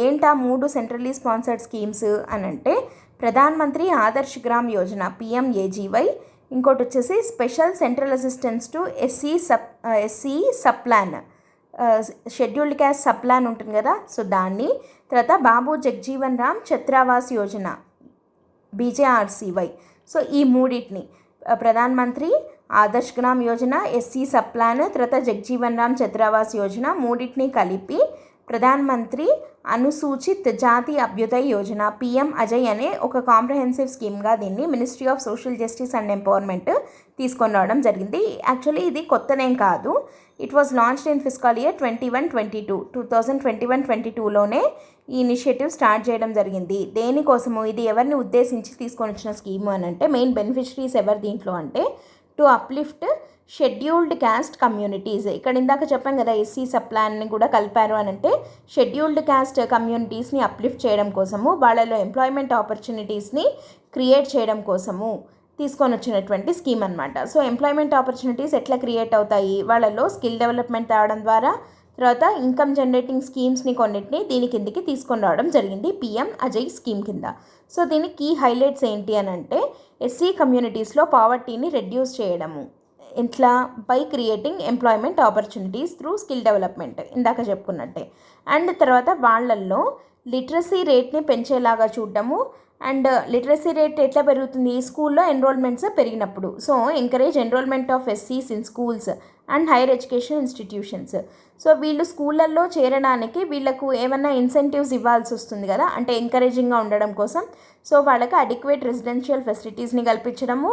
ఏంటా 3 సెంట్రల్లీ స్పాన్సర్డ్ స్కీమ్స్ అని అంటే, ప్రధాన్ మంత్రి ఆదర్శ్ గ్రామ్ యోజన పిఎంఏజీవై, ఇంకోటి వచ్చేసి special central assistance to SC sub plan, scheduled caste sub plan ఉంటుంది కదా, సో దాన్ని. తర్వాత బాబు జగ్జీవన్ రామ్ ఛత్రావాస్ యోజన బీజేఆర్సీవై. సో ఈ మూడింటిని, Pradhan Mantri Adarsh Gram Yojana, SC sub plan, తర్వాత జగ్జీవన్ రామ్ ఛత్రావాస్ యోజన, మూడింటిని కలిపి ప్రధాన్ మంత్రి అనుసూచిత్ జాతి అభ్యుదయ్ యోజన పిఎం అజయ్ అనే ఒక కాంప్రహెన్సివ్ స్కీమ్గా దీన్ని ministry of social justice and empowerment తీసుకొని రావడం జరిగింది. యాక్చువల్లీ ఇది కొత్తనేం కాదు. It was launched in fiscal year 2021-22. 2021-22లోనే ఈ ఇనిషియేటివ్ స్టార్ట్ చేయడం జరిగింది. దేనికోసము, ఇది ఎవరిని ఉద్దేశించి తీసుకొని వచ్చిన స్కీము అని అంటే, మెయిన్ బెనిఫిషరీస్ ఎవరు దీంట్లో అంటే, to uplift scheduled caste communities. ఇక్కడ ఇందాక చెప్పాం కదా, ఎస్సీ సబ్ ప్లాన్ని కూడా కలిపారు అని అంటే, షెడ్యూల్డ్ క్యాస్ట్ కమ్యూనిటీస్ని అప్లిఫ్ట్ చేయడం కోసము, వాళ్ళలో ఎంప్లాయ్మెంట్ ఆపర్చునిటీస్ని క్రియేట్ చేయడం కోసము తీసుకొని వచ్చినటువంటి స్కీమ్ అనమాట. సో ఎంప్లాయ్మెంట్ ఆపర్చునిటీస్ ఎట్లా క్రియేట్ అవుతాయి, వాళ్ళలో స్కిల్ డెవలప్మెంట్ తేవడం ద్వారా, తర్వాత ఇన్కమ్ జనరేటింగ్ స్కీమ్స్ని కొన్నిటిని దీని కిందికి తీసుకొని రావడం జరిగింది పిఎం అజయ్ స్కీమ్ కింద. సో దీని కీ హైలైట్స్ ఏంటి అని అంటే, ఎస్సీ కమ్యూనిటీస్లో పావర్టీని రెడ్యూస్ చేయడము, ఇట్లా by creating employment opportunities through skill development ఇందాక చెప్పుకున్నట్టే. అండ్ తర్వాత వాళ్ళల్లో లిటరసీ రేట్ని పెంచేలాగా చూడడము. అండ్ లిటరసీ రేట్ ఎట్లా పెరుగుతుంది, స్కూల్లో ఎన్రోల్మెంట్స్ పెరిగినప్పుడు. సో ఎంకరేజ్ ఎన్రోల్మెంట్ ఆఫ్ ఎస్సీస్ in schools and higher education institutions. So వీళ్ళు స్కూళ్ళల్లో చేరడానికి వీళ్ళకు ఏమన్నా ఇన్సెంటివ్స్ ఇవ్వాల్సి వస్తుంది కదా, అంటే ఎంకరేజింగ్గా ఉండడం కోసం. సో వాళ్ళకి అడిక్వేట్ రెసిడెన్షియల్ ఫెసిలిటీస్ని కల్పించడము.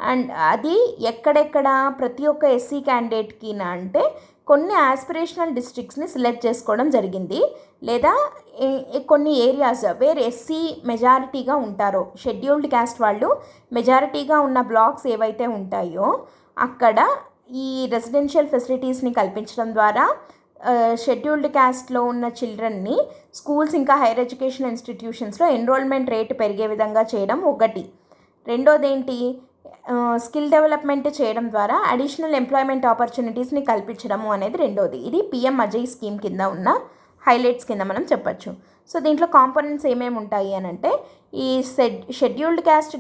అండ్ అది ఎక్కడెక్కడ ప్రతి ఒక్క ఎస్సీ క్యాండిడేట్కి అంటే కొన్ని ఆస్పిరేషనల్ డిస్ట్రిక్ట్స్ని సెలెక్ట్ చేసుకోవడం జరిగింది, లేదా కొన్ని ఏరియాస్ వేర్ ఎస్సీ మెజారిటీగా ఉంటారో, షెడ్యూల్డ్ క్యాస్ట్ వాళ్ళు మెజారిటీగా ఉన్న బ్లాక్స్ ఏవైతే ఉంటాయో అక్కడ ఈ రెసిడెన్షియల్ ఫెసిలిటీస్ని కల్పించడం ద్వారా షెడ్యూల్డ్ క్యాస్ట్లో ఉన్న చిల్డ్రన్ని స్కూల్స్ ఇంకా హైయర్ ఎడ్యుకేషన్ ఇన్స్టిట్యూషన్స్లో ఎన్రోల్మెంట్ రేట్ పెరిగే విధంగా చేయడం ఒకటి. రెండోది ఏంటి, స్కిల్ డెవలప్మెంట్ చేయడం ద్వారా అడిషనల్ ఎంప్లాయ్మెంట్ ఆపర్చునిటీస్ని కల్పించడము అనేది రెండోది. ఇది పిఎం అజయ్ స్కీమ్ కింద ఉన్న హైలైట్స్ కింద మనం చెప్పచ్చు. సో దీంట్లో కాంపోనెంట్స్ ఏమేమి ఉంటాయి అని అంటే, ఈ షెడ్యూల్డ్ క్యాస్ట్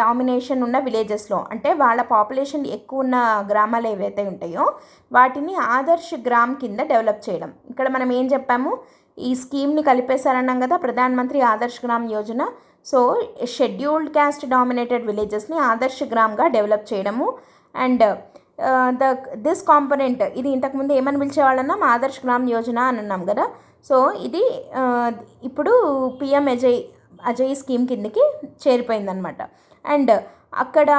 డామినేషన్ ఉన్న విలేజెస్లో, అంటే వాళ్ళ పాపులేషన్ ఎక్కువ ఉన్న గ్రామాలు ఏవైతే ఉంటాయో వాటిని ఆదర్శ్ గ్రామ్ కింద డెవలప్ చేయడం. ఇక్కడ మనం ఏం చెప్పాము, ఈ స్కీమ్ని కలిపేశారన్నాం కదా, Pradhan Mantri Adarsh Gram Yojana. So scheduled caste dominated విలేజెస్ని ఆదర్శ్ గ్రామ్గా డెవలప్ చేయడము. అండ్ దిస్ కాంపోనెంట్, ఇది ఇంతకుముందు ఏమని పిలిచేవాళ్ళన్నాం, ఆదర్శ్ గ్రామ్ యోజన అని అన్నాం కదా. సో ఇది ఇప్పుడు పిఎం అజయ్ స్కీమ్ కిందకి చేరిపోయిందనమాట. అండ్ అక్కడ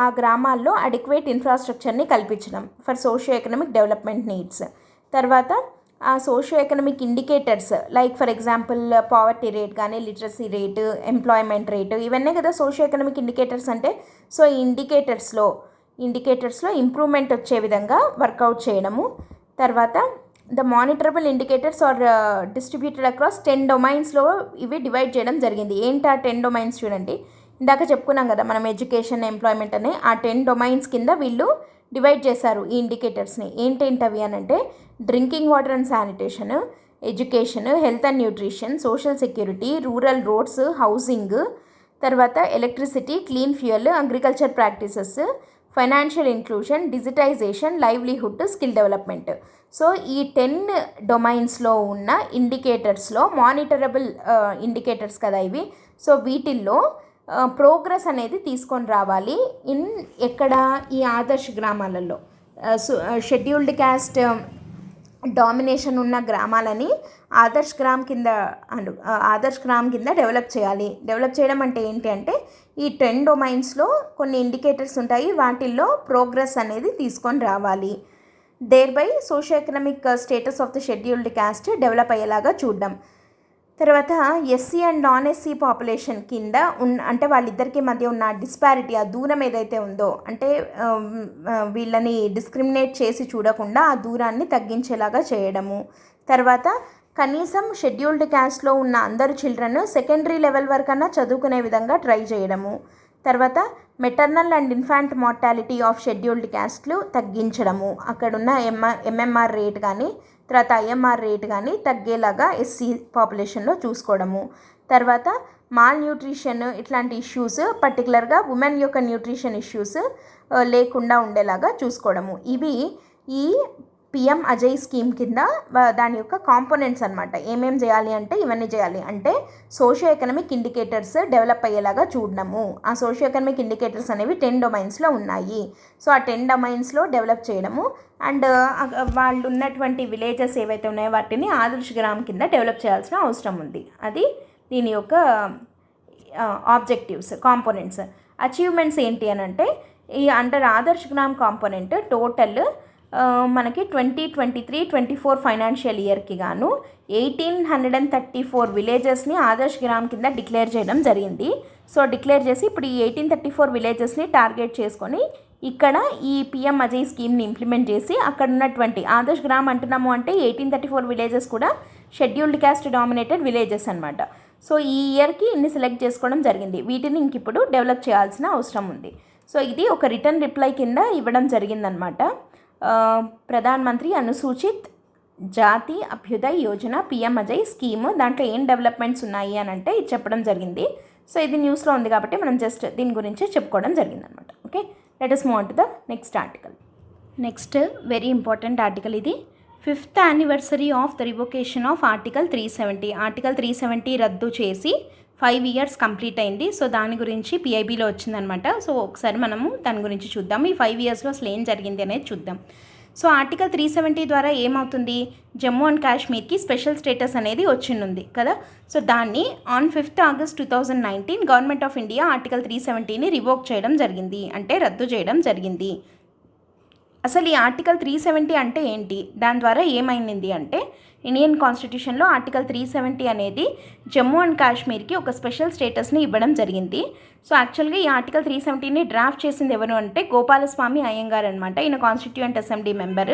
ఆ గ్రామాల్లో అడిక్వేట్ ఇన్ఫ్రాస్ట్రక్చర్ని కల్పించడం for socio economic development needs. తర్వాత ఆ socio economic indicators, like for example poverty rate కానీ, లిటరసీ రేటు, ఎంప్లాయ్మెంట్ రేటు, ఇవన్నీ కదా సోషియో ఎకనామిక్ ఇండికేటర్స్ అంటే. సో ఈ ఇండికేటర్స్లో ఇంప్రూవ్మెంట్ వచ్చే విధంగా వర్కౌట్ చేయడము. తర్వాత the monitorable indicators are distributed across 10 డొమైన్స్లో ఇవి డివైడ్ చేయడం జరిగింది. ఏంటి ఆ 10 డొమైన్స్ చూడండి. ఇందాక చెప్పుకున్నాం కదా మనం ఎడ్యుకేషన్, ఎంప్లాయ్మెంట్ అనే ఆ 10 డొమైన్స్ కింద వీళ్ళు డివైడ్ చేశారు ఈ ఇండికేటర్స్ని. ఏంటేంటవి అని అంటే drinking water and sanitation, education, health and nutrition, social security, rural roads, housing, తర్వాత electricity, clean fuel, agriculture practices, financial inclusion, digitisation, livelihood, skill development. So ఈ 10 డొమైన్స్లో ఉన్న ఇండికేటర్స్లో మానిటరబుల్ ఇండికేటర్స్ కదా ఇవి. సో వీటిల్లో ప్రోగ్రెస్ అనేది తీసుకొని రావాలి ఎక్కడ ఈ ఆదర్శ్ గ్రామాలలో. షెడ్యూల్డ్ క్యాస్ట్ డామినేషన్ ఉన్న గ్రామాలని ఆదర్శ్ గ్రామ్ కింద డెవలప్ చేయాలి. డెవలప్ చేయడం అంటే ఏంటి అంటే ఈ 10 డొమైన్స్లో కొన్ని ఇండికేటర్స్ ఉంటాయి, వాటిల్లో ప్రోగ్రెస్ అనేది తీసుకొని రావాలి. Thereby socio economic status of the scheduled caste develop అయ్యేలాగా చూడడం. తర్వాత SC and non SC population కింద అంటే వాళ్ళిద్దరికి మధ్య ఉన్న డిస్పారిటీ, ఆ దూరం ఏదైతే ఉందో, అంటే వీళ్ళని డిస్క్రిమినేట్ చేసి చూడకుండా ఆ దూరాన్ని తగ్గించేలాగా చేయడము. తర్వాత కనీసం షెడ్యూల్డ్ క్యాస్ట్లో ఉన్న అందరు చిల్డ్రన్ సెకండరీ లెవెల్ వరకన్నా చదువుకునే విధంగా ట్రై చేయడము. తర్వాత maternal and infant mortality of scheduled క్యాస్ట్లు తగ్గించడము, అక్కడున్న ఎంఎంఆర్ రేట్ కానీ తర్వాత ఐఎంఆర్ రేట్ కానీ తగ్గేలాగా ఎస్సీ పాపులేషన్లో చూసుకోవడము. తర్వాత మాల్ న్యూట్రిషన్ ఇట్లాంటి ఇష్యూస్, పర్టికులర్గా ఉమెన్ యొక్క న్యూట్రిషన్ ఇష్యూస్ లేకుండా ఉండేలాగా చూసుకోవడము. ఇవి ఈ పిఎం అజయ్ స్కీమ్ కింద దాని యొక్క కాంపోనెంట్స్ అనమాట. ఏమేం చేయాలి అంటే ఇవన్నీ చేయాలి. అంటే సోషియో ఎకనామిక్ ఇండికేటర్స్ డెవలప్ అయ్యేలాగా చూడడము. ఆ సోషియో ఎకనామిక్ ఇండికేటర్స్ అనేవి 10 డొమైన్స్లో ఉన్నాయి. సో ఆ 10 డొమైన్స్లో డెవలప్ చేయడము అండ్ వాళ్ళు ఉన్నటువంటి విలేజెస్ ఏవైతే ఉన్నాయో వాటిని ఆదర్శ్ గ్రామ్ కింద డెవలప్ చేయాల్సిన అవసరం ఉంది. అది దీని యొక్క ఆబ్జెక్టివ్స్, కాంపోనెంట్స్. అచీవ్మెంట్స్ ఏంటి అని అంటే ఈ under Adarsh gram component total మనకి 2023-24 ఫైనాన్షియల్ ఇయర్కి గాను 1834 విలేజెస్ని ఆదర్శ్ గ్రామ్ కింద డిక్లేర్ చేయడం జరిగింది. సో డిక్లేర్ చేసి ఇప్పుడు ఈ 1834 విలేజెస్ని టార్గెట్ చేసుకొని ఇక్కడ ఈ పిఎం అజయ్ స్కీమ్ని ఇంప్లిమెంట్ చేసి అక్కడ ఉన్నటువంటి ఆదర్శ్ గ్రామ్ అంటున్నాము అంటే 1834 విలేజెస్ కూడా షెడ్యూల్డ్ క్యాస్ట్ డామినేటెడ్ విలేజెస్ అనమాట. సో ఈ ఇయర్కి ఇన్ని సెలెక్ట్ చేసుకోవడం జరిగింది. వీటిని ఇంక ఇప్పుడు డెవలప్ చేయాల్సిన అవసరం ఉంది. సో ఇది ఒక రిటర్న్ రిప్లై కింద ఇవ్వడం జరిగిందనమాట. ప్రధాన్ మంత్రి అనుసూచిత్ జాతి అభ్యుదయ్ యోజన పిఎం అజయ్ స్కీమ్, దాంట్లో ఏం డెవలప్మెంట్స్ ఉన్నాయి అని అంటే ఇది చెప్పడం జరిగింది. సో ఇది న్యూస్లో ఉంది కాబట్టి మనం జస్ట్ దీని గురించి చెప్పుకోవడం జరిగిందనమాట. Okay, let us move on to the next article. Next very important article ఇది. 5th anniversary of the revocation of article 370. Article 370 రద్దు చేసి 5 years కంప్లీట్ అయింది. సో దాని గురించి పిఐబిలో వచ్చిందనమాట. సో ఒకసారి మనము దాని గురించి చూద్దాం. ఈ 5 yearsలో అసలు ఏం జరిగింది అనేది చూద్దాం. సో ఆర్టికల్ 370 ద్వారా ఏమవుతుంది, జమ్మూ అండ్ కాశ్మీర్కి స్పెషల్ స్టేటస్ అనేది వచ్చింది కదా. సో దాన్ని on 5th August 2019 government of India article 370ని రివోక్ చేయడం జరిగింది, అంటే రద్దు చేయడం జరిగింది. అసలు ఈ ఆర్టికల్ 370 అంటే ఏంటి, దాని ద్వారా ఏమైంది అంటే ఇండియన్ కాన్స్టిట్యూషన్లో ఆర్టికల్ 370 అనేది జమ్మూ అండ్ కాశ్మీర్కి ఒక స్పెషల్ స్టేటస్ని ఇవ్వడం జరిగింది. సో యాక్చువల్గా ఈ ఆర్టికల్ 370ని డ్రాఫ్ట్ చేసింది ఎవరు అంటే గోపాలస్వామి అయ్యంగార్ అనమాట. ఈయన కాన్స్టిట్యూయెంట్ అసెంబ్లీ మెంబర్.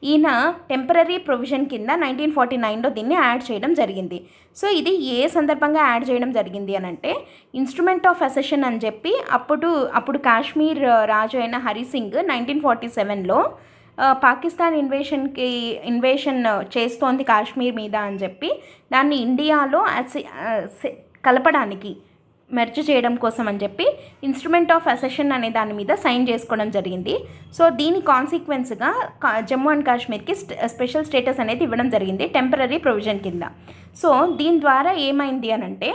ఈయన టెంపరరీ ప్రొవిజన్ కింద 1949లో దీన్ని యాడ్ చేయడం జరిగింది. సో ఇది ఏ సందర్భంగా యాడ్ చేయడం జరిగింది అని అంటే ఇన్స్ట్రుమెంట్ ఆఫ్ అసెషన్ అని చెప్పి అప్పుడు కాశ్మీర్ రాజు అయిన హరిసింగ్ 1947లో పాకిస్తాన్ ఇన్వేషన్ చేస్తోంది కాశ్మీర్ మీద అని చెప్పి దాన్ని ఇండియాలో కలపడానికి మెర్జ్ చేయడం కోసం అని చెప్పి ఇన్స్ట్రుమెంట్ ఆఫ్ అసెషన్ అనే దాని మీద సైన్ చేసుకోవడం జరిగింది. సో దీని కాన్సిక్వెన్స్గా జమ్మూ అండ్ కాశ్మీర్కి స్పెషల్ స్టేటస్ అనేది ఇవ్వడం జరిగింది టెంపరరీ ప్రొవిజన్ కింద. సో దీని ద్వారా ఏమైంది అని అంటే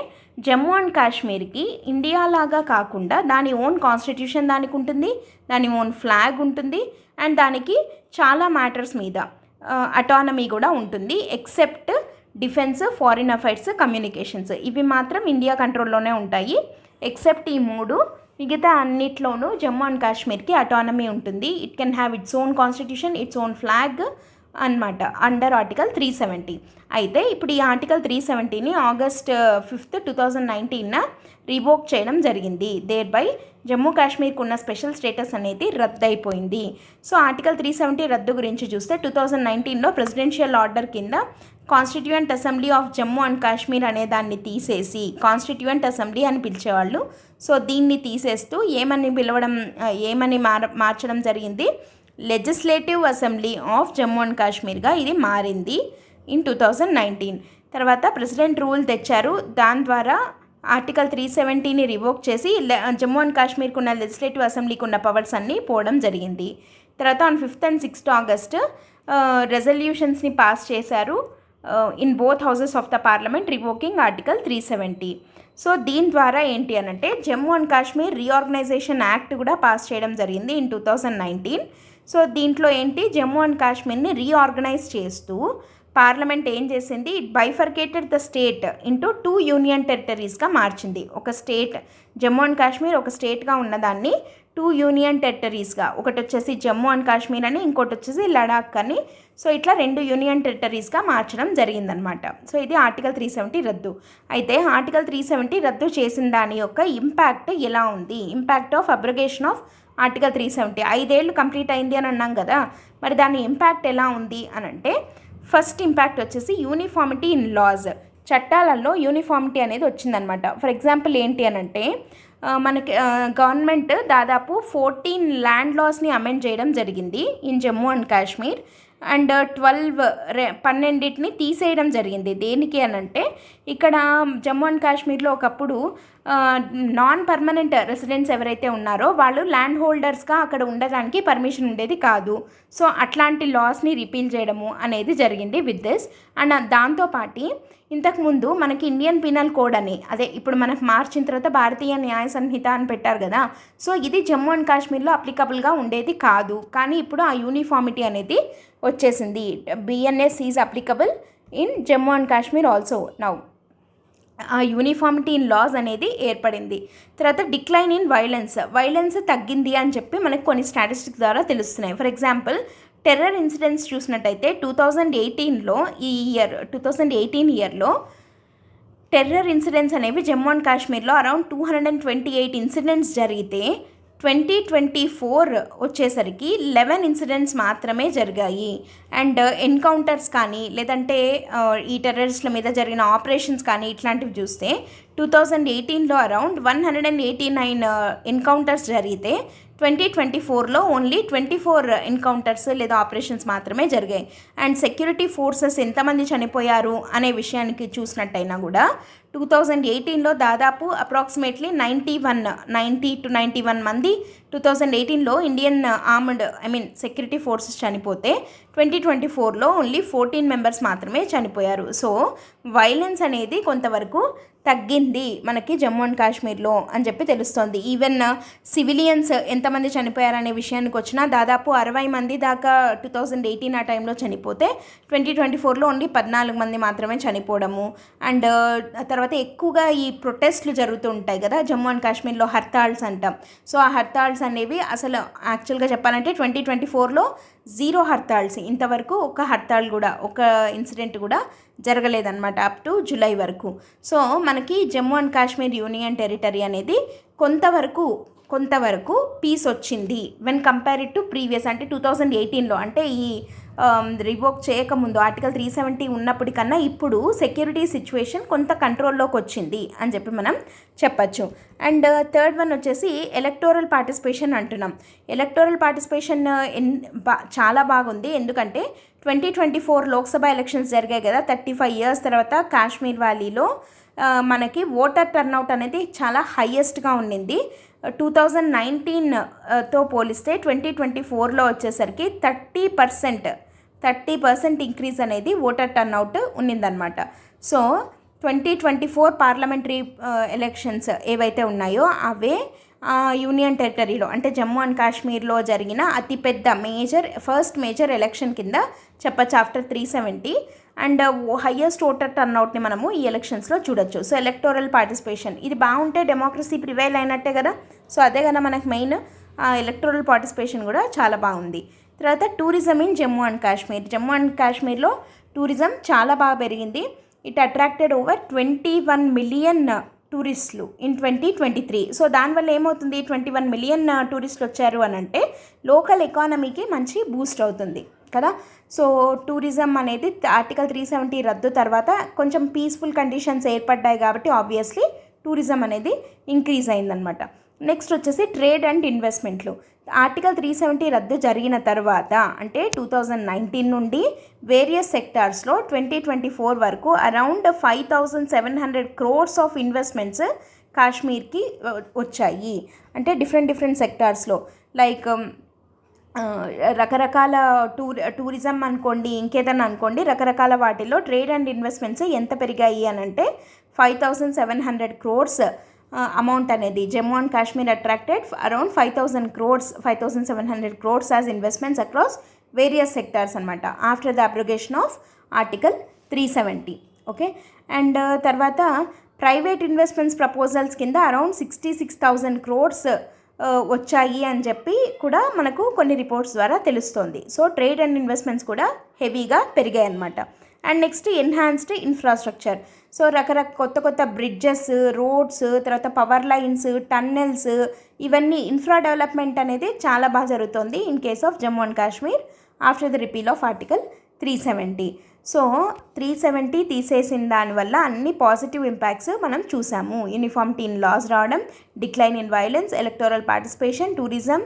జమ్మూ అండ్ కాశ్మీర్కి ఇండియా లాగా కాకుండా దాని ఓన్ కాన్స్టిట్యూషన్ దానికి ఉంటుంది, దాని ఓన్ ఫ్లాగ్ ఉంటుంది అండ్ దానికి చాలా మ్యాటర్స్ మీద అటానమీ కూడా ఉంటుంది. Except defence, foreign affairs, communications, ఇవి మాత్రం ఇండియా కంట్రోల్లోనే ఉంటాయి. ఎక్సెప్ట్ ఈ 3 మిగతా అన్నిట్లోనూ జమ్మూ అండ్ కాశ్మీర్కి అటానమీ ఉంటుంది. It can have its own constitution, its own flag, అన్నమాట అండర్ ఆర్టికల్ 370. అయితే ఇప్పుడు ఈ ఆర్టికల్ 370ని August 5, 2019 రివోక్ చేయడం జరిగింది. దేర్బై జమ్మూ కాశ్మీర్కి ఉన్న స్పెషల్ స్టేటస్ అనేది రద్దయిపోయింది. సో ఆర్టికల్ 370 రద్దు గురించి చూస్తే 2019లో ప్రెసిడెన్షియల్ ఆర్డర్ కింద constituent assembly of Jammu and Kashmir అనే దాన్ని తీసేసి కాన్స్టిట్యూయెంట్ అసెంబ్లీ అని పిలిచేవాళ్ళు. సో దీన్ని తీసేస్తూ ఏమని మార్చడం జరిగింది, legislative assembly of Jammu and కాశ్మీర్గా ఇది మారింది ఇన్ 2019. తర్వాత ప్రెసిడెంట్ రూల్ తెచ్చారు. దాని ద్వారా ఆర్టికల్ 370ని రివోక్ చేసి జమ్మూ అండ్ కాశ్మీర్కి ఉన్న లెజిస్లేటివ్ అసెంబ్లీకి ఉన్న పవర్స్ అన్నీ పోవడం జరిగింది. తర్వాత on 5th and 6th August రెజల్యూషన్స్ని పాస్ చేశారు in both houses of the parliament revoking article 370. So దీని ద్వారా ఏంటి అనంటే Jammu and Kashmir reorganisation act కూడా పాస్ చేయడం జరిగింది ఇన్ 2019. సో దీంట్లో ఏంటి, జమ్మూ అండ్ కాశ్మీర్ని రీఆర్గనైజ్ చేస్తూ పార్లమెంట్ ఏం చేసింది, it bifurcated the state into 2 union టెరిటరీస్గా మార్చింది. ఒక స్టేట్ జమ్మూ అండ్ కాశ్మీర్ ఒక స్టేట్గా ఉన్నదాన్ని 2 యూనియన్ టెరిటరీస్గా, ఒకటి వచ్చేసి జమ్మూ అండ్ కాశ్మీర్ అని, ఇంకోటి వచ్చేసి లడాక్ అని. సో ఇట్లా 2 యూనియన్ టెరిటరీస్గా మార్చడం జరిగిందనమాట. సో ఇది ఆర్టికల్ 370 రద్దు. అయితే ఆర్టికల్ 370 రద్దు చేసిన దాని యొక్క ఇంపాక్ట్ ఎలా ఉంది, impact of abrogation of article 370 5 ఏళ్ళు కంప్లీట్ అయింది అని అన్నాం కదా, మరి దాని ఇంపాక్ట్ ఎలా ఉంది అని అంటే ఫస్ట్ ఇంపాక్ట్ వచ్చేసి యూనిఫామిటీ ఇన్ లాస్, చట్టాలలో యూనిఫామిటీ అనేది వచ్చిందనమాట. ఫర్ ఎగ్జాంపుల్ ఏంటి అని అంటే మనకి గవర్నమెంట్ దాదాపు 14 ల్యాండ్ లాస్ని అమెండ్ చేయడం జరిగింది in Jammu and Kashmir and 12 తీసేయడం జరిగింది. దేనికి అని అంటే ఇక్కడ జమ్మూ అండ్ కాశ్మీర్లో ఒకప్పుడు నాన్ పర్మనెంట్ రెసిడెంట్స్ ఎవరైతే ఉన్నారో వాళ్ళు ల్యాండ్ హోల్డర్స్గా అక్కడ ఉండడానికి పర్మిషన్ ఉండేది కాదు. సో అట్లాంటి లాస్ని రిపీల్ చేయడము అనేది జరిగింది విత్ దిస్. అండ్ దాంతోపాటు ఇంతకుముందు మనకి ఇండియన్ పీనల్ కోడ్ అని, అదే ఇప్పుడు మనకు మార్చిన తర్వాత భారతీయ న్యాయ సంహిత అని పెట్టారు కదా, సో ఇది జమ్మూ అండ్ కాశ్మీర్లో అప్లికబుల్గా ఉండేది కాదు. కానీ ఇప్పుడు ఆ యూనిఫామిటీ అనేది వచ్చేసింది. BNS is applicable in Jammu and Kashmir also now. ఆ యూనిఫామిటీ ఇన్ లాస్ అనేది ఏర్పడింది. తర్వాత డిక్లైన్ ఇన్ వైలెన్స్ తగ్గింది అని చెప్పి మనకు కొన్ని స్టాటిస్టిక్స్ ద్వారా తెలుస్తున్నాయి. ఫర్ ఎగ్జాంపుల్ టెర్రర్ ఇన్సిడెంట్స్ చూసినట్టయితే 2018 ఇయర్లో టెర్రర్ ఇన్సిడెంట్స్ అనేవి జమ్మూ అండ్ కాశ్మీర్లో అరౌండ్ 228 ఇన్సిడెంట్స్ జరిగితే 2024 వచ్చేసరికి 11 ఇన్సిడెంట్స్ మాత్రమే జరిగాయి. అండ్ ఎన్కౌంటర్స్ కానీ లేదంటే ఈ టెర్రరిస్టుల మీద జరిగిన ఆపరేషన్స్ కానీ ఇట్లాంటివి చూస్తే 2018లో అరౌండ్ 189 ఎన్కౌంటర్స్ జరిగితే 2024లో ఓన్లీ 24 ఎన్కౌంటర్స్ లేదా ఆపరేషన్స్ మాత్రమే జరిగాయి. అండ్ సెక్యూరిటీ ఫోర్సెస్ ఎంతమంది చనిపోయారు అనే విషయానికి చూసినట్టయినా కూడా 2018లో దాదాపు అప్రాక్సిమేట్లీ 90 to 91 మంది 2018లో ఇండియన్ సెక్యూరిటీ ఫోర్సెస్ చనిపోతే 2024లో ఓన్లీ 14 మెంబర్స్ మాత్రమే చనిపోయారు. సో వైలెన్స్ అనేది కొంతవరకు తగ్గింది మనకి జమ్మూ అండ్ కాశ్మీర్లో అని చెప్పి తెలుస్తోంది. ఈవెన్ సివిలియన్స్ ఎంతమంది చనిపోయారనే విషయానికి వచ్చినా దాదాపు 60 మంది దాకా 2018 ఆ టైంలో చనిపోతే 2024లో ఓన్లీ 14 మంది మాత్రమే చనిపోవడము. అండ్ తర్వాత ఎక్కువగా ఈ ప్రొటెస్ట్లు జరుగుతూ ఉంటాయి కదా జమ్మూ అండ్ కాశ్మీర్లో, హర్తాల్స్ అంటాం. సో ఆ హర్తాల్స్ అనేవి అసలు యాక్చువల్గా చెప్పాలంటే 2024లో 0 హర్తాల్స్, ఇంతవరకు ఒక హర్తాల్ కూడా ఒక ఇన్సిడెంట్ కూడా జరగలేదన్నమాట అప్ టు జూలై వరకు. సో మనకి Jammu and Kashmir union territory అనేది కొంతవరకు పీస్ వచ్చింది వెన్ కంపేర్డ్ టు ప్రీవియస్, అంటే 2018లో, అంటే ఈ రివోక్ చేయకముందు ఆర్టికల్ 370 ఉన్నప్పటికన్నా ఇప్పుడు సెక్యూరిటీ సిచ్యువేషన్ కొంత కంట్రోల్లోకి వచ్చింది అని చెప్పి మనం చెప్పచ్చు. అండ్ థర్డ్ వన్ వచ్చేసి ఎలక్టోరల్ పార్టిసిపేషన్ అంటున్నాం. ఎలక్టోరల్ పార్టిసిపేషన్ చాలా బాగుంది. ఎందుకంటే 2024 లోక్సభ ఎలక్షన్స్ జరిగాయి కదా, 35 years తర్వాత కాశ్మీర్ వ్యాలీలో మనకి ఓటర్ టర్నౌట్ అనేది చాలా హైయెస్ట్గా ఉండింది. 2019తో పోలిస్తే 2024లో వచ్చేసరికి 30% ఇంక్రీజ్ అనేది ఓటర్ టర్నౌట్ ఉన్నిందనమాట. సో 2024 పార్లమెంటరీ ఎలక్షన్స్ ఏవైతే ఉన్నాయో అవే యూనియన్ టెరిటరీలో అంటే జమ్మూ అండ్ కాశ్మీర్లో జరిగిన అతిపెద్ద ఫస్ట్ మేజర్ ఎలక్షన్ కింద చెప్పచ్చు ఆఫ్టర్ 370. అండ్ హయ్యెస్ట్ ఓటర్ టర్న్అవుట్ని మనము ఈ ఎలక్షన్స్లో చూడొచ్చు. సో ఎలక్టోరల్ పార్టిసిపేషన్ ఇది బాగుంటే డెమోక్రసీ ప్రివైల్ అయినట్టే కదా. సో అదే కదా మనకు మెయిన్, ఎలక్టోరల్ పార్టిసిపేషన్ కూడా చాలా బాగుంది. తర్వాత tourism in Jammu and Kashmir. Jammu and కాశ్మీర్లో టూరిజం చాలా బాగా పెరిగింది. ఇట్ అట్రాక్టెడ్ ఓవర్ 21 మిలియన్ టూరిస్టులు ఇన్ 2023. సో దానివల్ల ఏమవుతుంది, 21 మిలియన్ టూరిస్టులు వచ్చారు అని అంటే లోకల్ ఎకానమీకి మంచి బూస్ట్ అవుతుంది కదా. సో టూరిజం అనేది ఆర్టికల్ 370 రద్దు తర్వాత కొంచెం పీస్ఫుల్ కండిషన్స్ ఏర్పడ్డాయి కాబట్టి ఆబ్వియస్లీ టూరిజం అనేది ఇంక్రీజ్ అయిందనమాట. నెక్స్ట్ వచ్చేసి ట్రేడ్ అండ్ ఇన్వెస్ట్మెంట్లు. ఆర్టికల్ 370 రద్దు జరిగిన తర్వాత అంటే 2019 నుండి వేరియస్ సెక్టార్స్లో 2024 వరకు అరౌండ్ 5700 crores ఆఫ్ ఇన్వెస్ట్మెంట్స్ కాశ్మీర్కి వచ్చాయి. అంటే డిఫరెంట్ సెక్టార్స్లో లైక్ రకరకాల టూరిజం అనుకోండి, ఇంకేదన్నా అనుకోండి, రకరకాల వాటిల్లో ట్రేడ్ అండ్ ఇన్వెస్ట్మెంట్స్ ఎంత పెరిగాయి అని అంటే 5700 crores అమౌంట్ అనేది Jammu and Kashmir attracted around 5700 crores as investments across various sectors అనమాట after the abrogation of article 370. Okay. And తర్వాత ప్రైవేట్ ఇన్వెస్ట్మెంట్స్ ప్రపోజల్స్ కింద అరౌండ్ 66,000 crores వచ్చాయి అని చెప్పి కూడా మనకు కొన్ని రిపోర్ట్స్ ద్వారా తెలుస్తోంది. సో ట్రేడ్ అండ్ ఇన్వెస్ట్మెంట్స్ కూడా హెవీగా పెరిగాయి అన్నమాట. And next enhanced infrastructure. So కొత్త బ్రిడ్జెస్, రోడ్స్, తర్వాత పవర్ లైన్స్, టన్నెల్స్, ఇవన్నీ ఇన్ఫ్రా డెవలప్మెంట్ అనేది చాలా బాగా జరుగుతుంది in case of Jammu and Kashmir after the repeal of article 370. So 370 తీసేసిన దానివల్ల అన్ని పాజిటివ్ ఇంపాక్ట్స్ మనం చూసాము. యూనిఫార్మిటీ ఇన్ లాస్ రావడం, decline in violence, electoral participation, tourism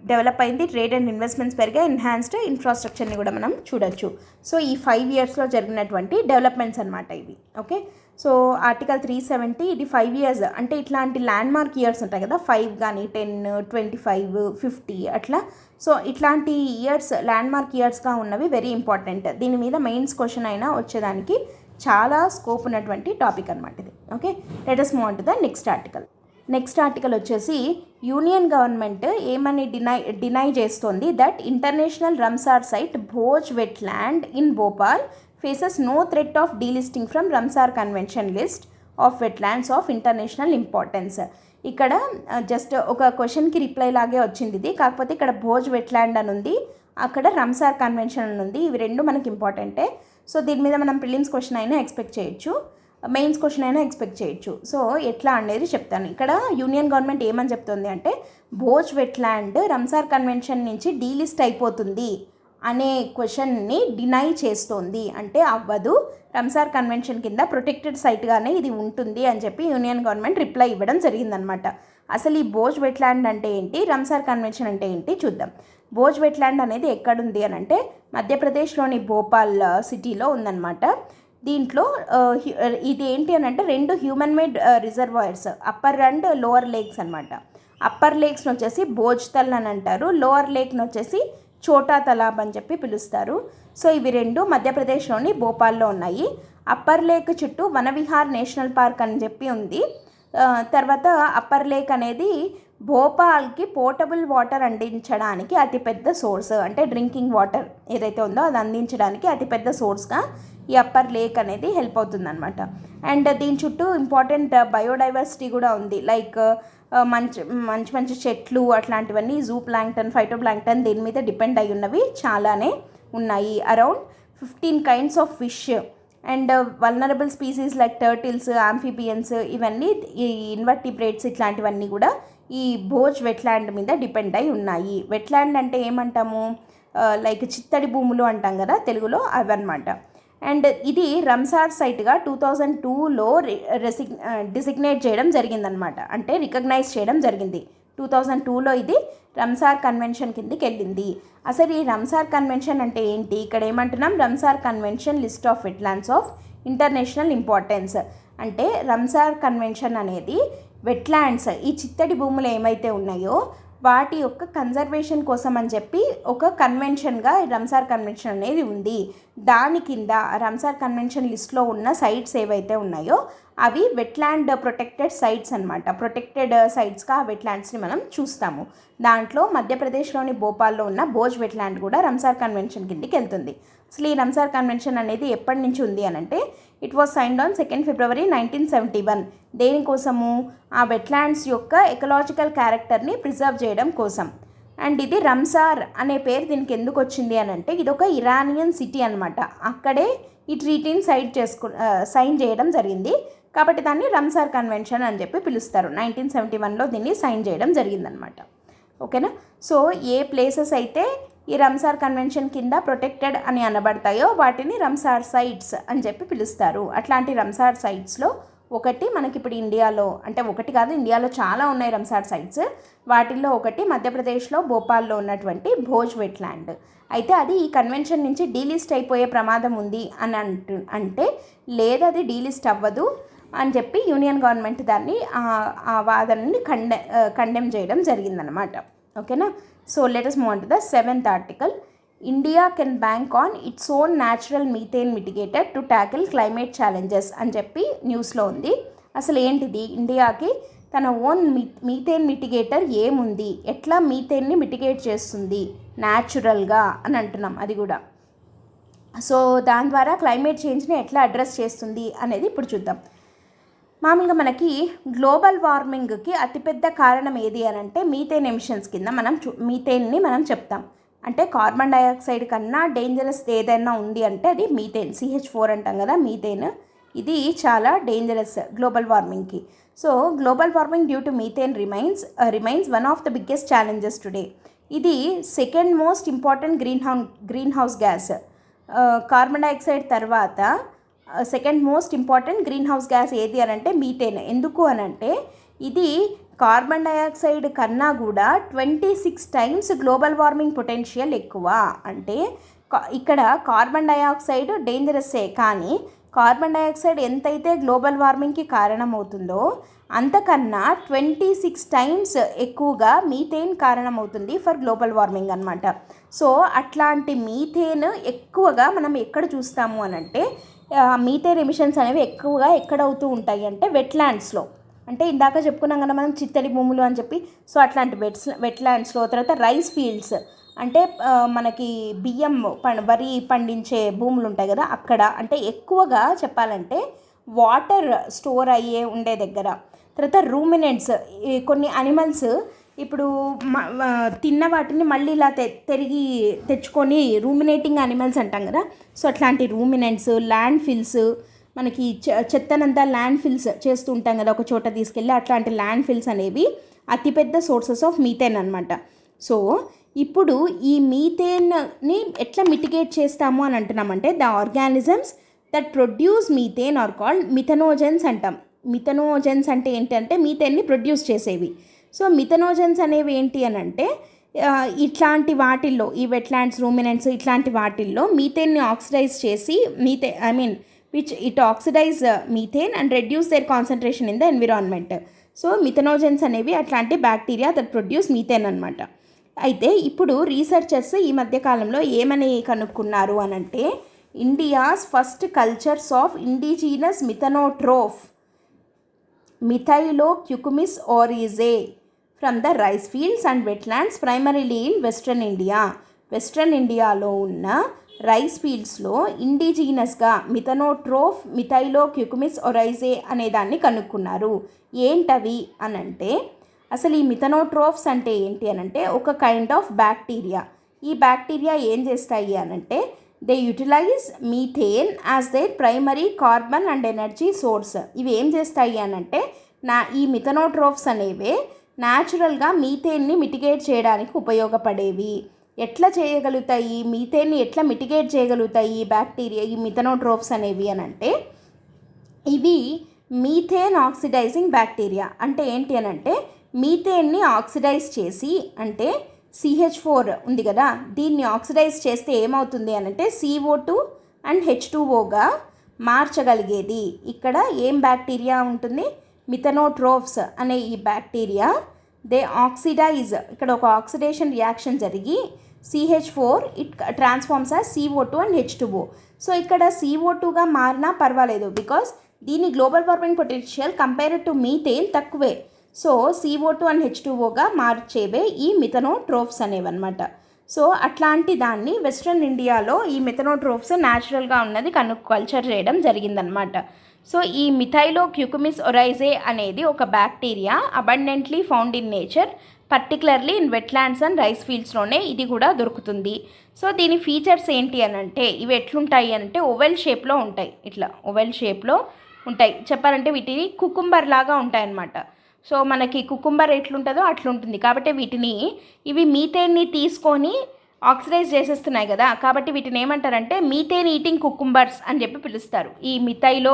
develop అయింది, ట్రేడ్ అండ్ ఇన్వెస్ట్మెంట్స్ పెరిగా, ఎన్హాన్స్డ్ ఇన్ఫ్రాస్ట్రక్చర్ని కూడా మనం చూడొచ్చు. సో ఈ 5 yearsలో జరిగినటువంటి డెవలప్మెంట్స్ అనమాట ఇవి. ఓకే. సో ఆర్టికల్ 370 ఇది 5 years అంటే ఇట్లాంటి ల్యాండ్ మార్క్ ఇయర్స్ ఉంటాయి కదా, 5 కానీ 10, 25, 50 అట్లా. సో ఇట్లాంటి ఇయర్స్ ల్యాండ్ మార్క్ ఇయర్స్గా ఉన్నవి వెరీ ఇంపార్టెంట్. దీని మీద మెయిన్స్ క్వశ్చన్ అయినా వచ్చేదానికి చాలా స్కోప్ ఉన్నటువంటి టాపిక్ అనమాట ఇది. Okay. Let us move on to the next article. Next article వచ్చేసి యూనియన్ గవర్నమెంట్ ఏమని డినై చేస్తోంది, that international Ramsar site Bhoj wetland in Bhopal faces no threat of delisting from Ramsar convention list of wetlands of international importance. ఇక్కడ జస్ట్ ఒక క్వశ్చన్కి రిప్లై లాగే వచ్చింది ఇది, కాకపోతే ఇక్కడ భోజ్ వెట్లాండ్ అని ఉంది, అక్కడ రంసార్ కన్వెన్షన్ అని ఉంది. ఇవి రెండు మనకి ఇంపార్టెంటే. సో దీని మీద మనం ప్రిలిమ్స్ క్వశ్చన్ అయినా ఎక్స్పెక్ట్ చేయొచ్చు, మెయిన్స్ క్వశ్చన్ అయినా ఎక్స్పెక్ట్ చేయొచ్చు. సో ఎట్లా అనేది చెప్తాను. ఇక్కడ యూనియన్ గవర్నమెంట్ ఏమని చెప్తుంది అంటే భోజ్ వెట్లాండ్ రంసార్ కన్వెన్షన్ నుంచి డీలిస్ట్ అయిపోతుంది అనే క్వశ్చన్ని డినై చేస్తోంది. అంటే అవ్వదు, రంసార్ కన్వెన్షన్ కింద ప్రొటెక్టెడ్ సైట్గానే ఇది ఉంటుంది అని చెప్పి యూనియన్ గవర్నమెంట్ రిప్లై ఇవ్వడం జరిగిందనమాట. అసలు ఈ భోజ్ వెట్లాండ్ అంటే ఏంటి, రంసార్ కన్వెన్షన్ అంటే ఏంటి చూద్దాం. భోజ్ వెట్లాండ్ అనేది ఎక్కడుంది అని అంటే మధ్యప్రదేశ్లోని భోపాల్ సిటీలో ఉందన్నమాట. దీంట్లో ఇది ఏంటి అని అంటే 2 human made reservoirs, upper and lower lakes అనమాట. అప్పర్ లేక్స్ని వచ్చేసి భోజ్తల్ అని అంటారు, లోవర్ లేక్ని వచ్చేసి చోటా తలాబ్ అని చెప్పి పిలుస్తారు. సో ఇవి 2 మధ్యప్రదేశ్లోని భోపాల్లో ఉన్నాయి. అప్పర్ లేక్ చుట్టూ వనవిహార్ నేషనల్ పార్క్ అని చెప్పి ఉంది. తర్వాత అప్పర్ లేక్ అనేది భోపాల్కి పోర్టబుల్ వాటర్ అందించడానికి అతిపెద్ద సోర్స్, అంటే డ్రింకింగ్ వాటర్ ఏదైతే ఉందో అది అందించడానికి అతిపెద్ద సోర్స్గా ఈ అప్పర్ లేక్ అనేది హెల్ప్ అవుతుందన్నమాట. అండ్ దీని చుట్టూ ఇంపార్టెంట్ బయోడైవర్సిటీ కూడా ఉంది, లైక్ మంచి చెట్లు అట్లాంటివన్నీ, జూ ప్లాంక్టన్, ఫైటో ప్లాంక్టన్ దీని మీద డిపెండ్ అయి ఉన్నవి చాలానే ఉన్నాయి. Around 15 kinds of fish and vulnerable species like turtles, amphibians, ఇవన్నీ ఈ ఇన్వర్టిబ్రేట్స్ ఇట్లాంటివన్నీ కూడా ఈ భోజ్ వెట్లాండ్ మీద డిపెండ్ అయి ఉన్నాయి. వెట్లాండ్ అంటే ఏమంటాము, లైక్ చిత్తడి భూములు అంటాం కదా తెలుగులో, అవన్నమాట. అండ్ ఇది రంసార్ సైట్గా 2002లో డిసిగ్నేట్ చేయడం జరిగిందనమాట, అంటే రికగ్నైజ్ చేయడం జరిగింది. 2002లో ఇది రంసార్ కన్వెన్షన్ కిందకి వెళ్ళింది. అసలు ఈ రంసార్ కన్వెన్షన్ అంటే ఏంటి, ఇక్కడ ఏమంటున్నాం, Ramsar convention list of wetlands of international importance. అంటే రంసార్ కన్వెన్షన్ అనేది వెట్లాండ్స్, ఈ చిత్తడి భూములు ఏమైతే ఉన్నాయో వాటి యొక్క కన్జర్వేషన్ కోసం అని చెప్పి ఒక కన్వెన్షన్గా రంసార్ కన్వెన్షన్ అనేది ఉంది. దాని కింద రంసార్ కన్వెన్షన్ లిస్ట్లో ఉన్న సైట్స్ ఏవైతే ఉన్నాయో అవి వెట్లాండ్ ప్రొటెక్టెడ్ సైట్స్ అనమాట. ప్రొటెక్టెడ్ సైట్స్గా ఆ వెట్లాండ్స్ని మనం చూస్తాము. దాంట్లో మధ్యప్రదేశ్లోని భోపాల్లో ఉన్న భోజ్ వెట్లాండ్ కూడా రంసార్ కన్వెన్షన్ కిందకి వెళ్తుంది. అసలు ఈ రంసార్ కన్వెన్షన్ అనేది ఎప్పటి నుంచి ఉంది అని అంటే it was signed on 2 February 1971. దేనికోసము, ఆ వెట్లాండ్స్ యొక్క ఎకలాజికల్ క్యారెక్టర్ని ప్రిజర్వ్ చేయడం కోసం. అండ్ ఇది రంసార్ అనే పేరు దీనికి ఎందుకు వచ్చింది అని అంటే ఇది ఒక ఇరానియన్ సిటీ అనమాట. అక్కడే ఈ ట్రీటీని సైన్ చేయడం జరిగింది కాబట్టి దాన్ని రంసార్ కన్వెన్షన్ అని చెప్పి పిలుస్తారు. 1971లో దీన్ని సైన్ చేయడం జరిగిందనమాట. ఓకేనా. సో ఏ ప్లేసెస్ అయితే ఈ రంసార్ కన్వెన్షన్ కింద ప్రొటెక్టెడ్ అని అనబడతాయో వాటిని రంసార్ సైట్స్ అని చెప్పి పిలుస్తారు. అట్లాంటి రంసార్ సైట్స్లో ఒకటి మనకి ఇప్పుడు ఇండియాలో, అంటే ఒకటి కాదు, ఇండియాలో చాలా ఉన్నాయి రంసార్ సైట్స్. వాటిల్లో ఒకటి మధ్యప్రదేశ్లో భోపాల్లో ఉన్నటువంటి భోజ్ వెట్లాండ్. అయితే అది ఈ కన్వెన్షన్ నుంచి డీలిస్ట్ అయిపోయే ప్రమాదం ఉంది అని అంటే లేదు, అది డీలిస్ట్ అవ్వదు అని చెప్పి యూనియన్ గవర్నమెంట్ దాన్ని ఆ వాదనని కండెమ్ చేయడం జరిగిందనమాట. ఓకేనా. So let us move on to the 7th article. India can bank on its own natural methane mitigator to tackle climate challenges అని చెప్పి న్యూస్లో ఉంది. అసలు ఏంటిది, ఇండియాకి తన ఓన్ మీథేన్ మిటిగేటర్ ఏముంది, ఎట్లా మీథేన్ని మిటిగేట్ చేస్తుంది న్యాచురల్గా అని అంటున్నాం, అది కూడా. సో దాని ద్వారా క్లైమేట్ చేంజ్ని ఎట్లా అడ్రస్ చేస్తుంది అనేది ఇప్పుడు చూద్దాం. మామూలుగా మనకి గ్లోబల్ వార్మింగ్కి అతిపెద్ద కారణం ఏది అని అంటే మీథేన్ ఎమిషన్స్ కింద మీథేన్ని మనం చెప్తాం. అంటే కార్బన్ డైఆక్సైడ్ కన్నా డేంజరస్ ఏదైనా ఉంది అంటే అది మీథేన్, CH4 అంటాం కదా, మీథేన్. ఇది చాలా డేంజరస్ గ్లోబల్ వార్మింగ్కి. So global warming due to methane remains one of the biggest challenges today. ఇది second most important green house gas. Carbon dioxide తర్వాత second most important green house gas ఏది అని అంటే మీథేన్. ఎందుకు అని అంటే ఇది కార్బన్ డైఆక్సైడ్ కన్నా కూడా 26 టైమ్స్ గ్లోబల్ వార్మింగ్ పొటెన్షియల్ ఎక్కువ. అంటే ఇక్కడ కార్బన్ డైఆక్సైడ్ డేంజరస్సే, కానీ కార్బన్ డైఆక్సైడ్ ఎంతైతే గ్లోబల్ వార్మింగ్కి కారణమవుతుందో అంతకన్నా 26 టైమ్స్ ఎక్కువగా మీథేన్ కారణమవుతుంది ఫర్ గ్లోబల్ వార్మింగ్ అనమాట. సో అట్లాంటి మీథేన్ ఎక్కువగా మనం ఎక్కడ చూస్తాము అని అంటే మీథేన్ ఎమిషన్స్ అనేవి ఎక్కువగా ఎక్కడ అవుతూ ఉంటాయి అంటే వెట్లాండ్స్లో. అంటే ఇందాక చెప్పుకున్నాం కదా మనం చిత్తడి భూములు అని చెప్పి. సో అట్లాంటి వెట్లాండ్స్లో, తర్వాత రైస్ ఫీల్డ్స్ అంటే మనకి వరి పండించే భూములు ఉంటాయి కదా అక్కడ, అంటే ఎక్కువగా చెప్పాలంటే వాటర్ స్టోర్ అయ్యే ఉండే దగ్గర. తర్వాత రూమినెంట్స్, కొన్ని అనిమల్స్ ఇప్పుడు తిన్న వాటిని మళ్ళీ ఇలా తిరిగి తెచ్చుకొని రూమినేటింగ్ అనిమల్స్ అంటాం కదా. సో అట్లాంటి రూమినెంట్స్, ల్యాండ్ ఫిల్స్, మనకి చెత్తనంతా ల్యాండ్ ఫిల్స్ చేస్తూ ఉంటాం కదా ఒక చోట తీసుకెళ్ళి, అట్లాంటి ల్యాండ్ ఫిల్స్ అనేవి అతిపెద్ద సోర్సెస్ ఆఫ్ మీథేన్ అనమాట. సో ఇప్పుడు ఈ మీథేన్ని ఎట్లా మిటిగేట్ చేస్తాము అని అంటున్నామంటే the organisms that produce methane are called methanogens అంటాం. మిథనోజెన్స్ అంటే ఏంటంటే మీథేన్ని ప్రొడ్యూస్ చేసేవి. సో మిథనోజెన్స్ అనేవి ఏంటి అని అంటే ఇట్లాంటి వాటిల్లో, ఈ వెట్లాండ్స్, రూమినెంట్స్ ఇట్లాంటి వాటిల్లో మీథేన్ని ఆక్సిడైజ్ చేసి which it oxidize methane and reduce their concentration in the environment. So methanogens అనేవి అట్లాంటి బ్యాక్టీరియా దట్ ప్రొడ్యూస్ మీథేన్ అనమాట. అయితే ఇప్పుడు రీసెర్చర్స్ ఈ మధ్యకాలంలో ఏమని కనుక్కున్నారు అని అంటే India's first cultures of indigenous methanotroph Methylocucumis oryzae from the rice fields and wetlands primarily in western India. Western ఇండియాలో ఉన్న రైస్ ఫీల్డ్స్లో ఇండిజినస్గా మిథనోట్రోఫ్ మిథైలోక్యుకుమిస్ ఓరైజే అనే దాన్ని కనుక్కున్నారు. ఏంటవి అనంటే అసలు ఈ మిథనోట్రోఫ్స్ అంటే ఏంటి అనంటే ఒక కైండ్ ఆఫ్ బ్యాక్టీరియా. ఈ బ్యాక్టీరియా ఏం చేస్తాయి అనంటే they utilize methane as their primary carbon and energy source. ఇవి ఏం చేస్తాయి అనంటే ఈ మిథనోట్రోఫ్స్ అనేవే న్యాచురల్గా మీథేన్ని మిటిగేట్ చేయడానికి ఉపయోగపడేవి. ఎట్లా చేయగలుగుతాయి, మీథేన్ని ఎట్లా మిటిగేట్ చేయగలుగుతాయి ఈ బ్యాక్టీరియా, ఈ మిథనోట్రోఫ్స్ అనేవి అని అంటే ఇవి మీథేన్ ఆక్సిడైజింగ్ బ్యాక్టీరియా. అంటే ఏంటి అని అంటే మీథేన్ని ఆక్సిడైజ్ చేసి, అంటే CH4 ఉంది కదా, దీన్ని ఆక్సిడైజ్ చేస్తే ఏమవుతుంది అనంటే CO2 అండ్ H2Oగా మార్చగలిగేది. ఇక్కడ ఏం బ్యాక్టీరియా ఉంటుంది, మిథనోట్రోఫ్స్ అనే ఈ బ్యాక్టీరియా దే ఆక్సిడైజ్, ఇక్కడ ఒక ఆక్సిడేషన్ రియాక్షన్ జరిగి CH4 it transforms as CO2 and H2O. So ఇక్కడ CO2గా మారినా పర్వాలేదు బికాస్ దీని global warming potential compared to methane తక్కువే. సో CO2 అండ్ H2Oగా మార్చేవే ఈ మిథనోట్రోఫ్స్ అనేవన్నమాట. సో అట్లాంటి దాన్ని వెస్ట్రన్ ఇండియాలో ఈ మిథనోట్రోఫ్స్ న్యాచురల్గా ఉన్నది కల్చర్ చేయడం జరిగిందనమాట. సో ఈ మిథైలో క్యూకుమిస్ ఒరైజే అనేది ఒక bacteria abundantly found in nature, particularly in wetlands and rice ఫీల్డ్స్లోనే ఇది కూడా దొరుకుతుంది. సో దీని ఫీచర్స్ ఏంటి అని అంటే ఇవి ఎట్లుంటాయి అంటే ఓవెల్ షేప్లో ఉంటాయి, ఇట్లా ఓవెల్ షేప్లో ఉంటాయి. చెప్పాలంటే వీటిని కుకుంబర్ లాగా ఉంటాయన్నమాట. సో మనకి కుకుంబర్ ఎట్లుంటుందో అట్లుంటుంది. కాబట్టి ఇవి మీథేన్ని తీసుకొని ఆక్సిడైజ్ చేసేస్తున్నాయి కదా, కాబట్టి వీటిని ఏమంటారంటే మీథేన్ ఈటింగ్ కుకుంబర్స్ అని చెప్పి పిలుస్తారు. ఈ మిథైలో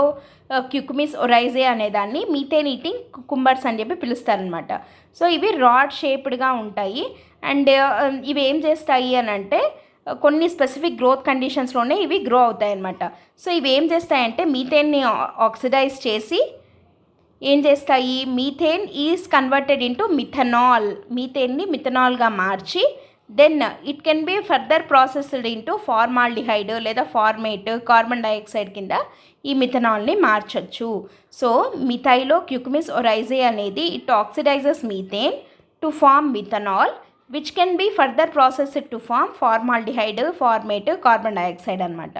క్యూకుమిస్ ఒరైజే అనేదాన్ని మీథేన్ ఈటింగ్ కుకుంబర్స్ అని చెప్పి పిలుస్తారనమాట. సో ఇవి రాడ్ షేప్డ్గా ఉంటాయి. అండ్ ఇవి ఏం చేస్తాయి అని అంటే కొన్ని స్పెసిఫిక్ గ్రోత్ కండిషన్స్లోనే ఇవి గ్రో అవుతాయి అన్నమాట. సో ఇవి ఏం చేస్తాయంటే మీథేన్ని ఆక్సిడైజ్ చేసి ఏం చేస్తాయి, methane is converted into methanol, మీథేన్ని మిథనాల్గా మార్చి then it can be further processed into formaldehyde లేదా ఫార్మేట్, కార్బన్ డైఆక్సైడ్ కింద ఈ మిథనాల్ని మార్చచ్చు. సో మిథైలో క్యూకుమిస్ ఒరైజే అనేది it oxidises methane to form methanol which can be further processed to form formaldehyde, formate, carbon dioxide అనమాట.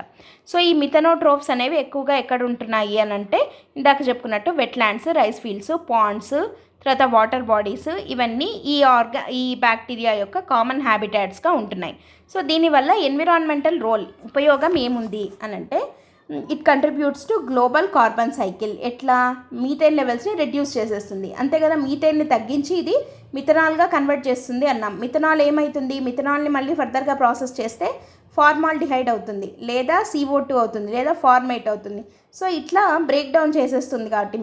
సో ఈ మిథనోట్రోఫ్స్ అనేవి ఎక్కువగా ఎక్కడ ఉంటున్నాయి అని అంటే ఇందాక చెప్పుకున్నట్టు వెట్లాండ్స్, రైస్ ఫీల్డ్స్, పాండ్స్, తర్వాత వాటర్ బాడీస్, ఇవన్నీ ఈ బ్యాక్టీరియా యొక్క కామన్ హ్యాబిటాట్స్గా ఉంటున్నాయి. సో దీనివల్ల ఎన్విరాన్మెంటల్ రోల్ ఉపయోగం ఏముంది అని అంటే it contributes to global carbon cycle. ఎట్లా మీథేన్ లెవెల్స్ని రెడ్యూస్ చేసేస్తుంది, అంతే కదా. మీథేన్ని తగ్గించి ఇది మిథనాల్గా కన్వర్ట్ చేస్తుంది అన్నాం. మిథనాల్ ఏమవుతుంది, మిథనాల్ని మళ్ళీ ఫర్దర్గా ప్రాసెస్ చేస్తే ఫార్మాల్డిహైడ్ అవుతుంది, లేదా CO2 అవుతుంది, లేదా ఫార్మేట్ అవుతుంది. సో ఇట్లా బ్రేక్ డౌన్ చేసేస్తుంది. కాబట్టి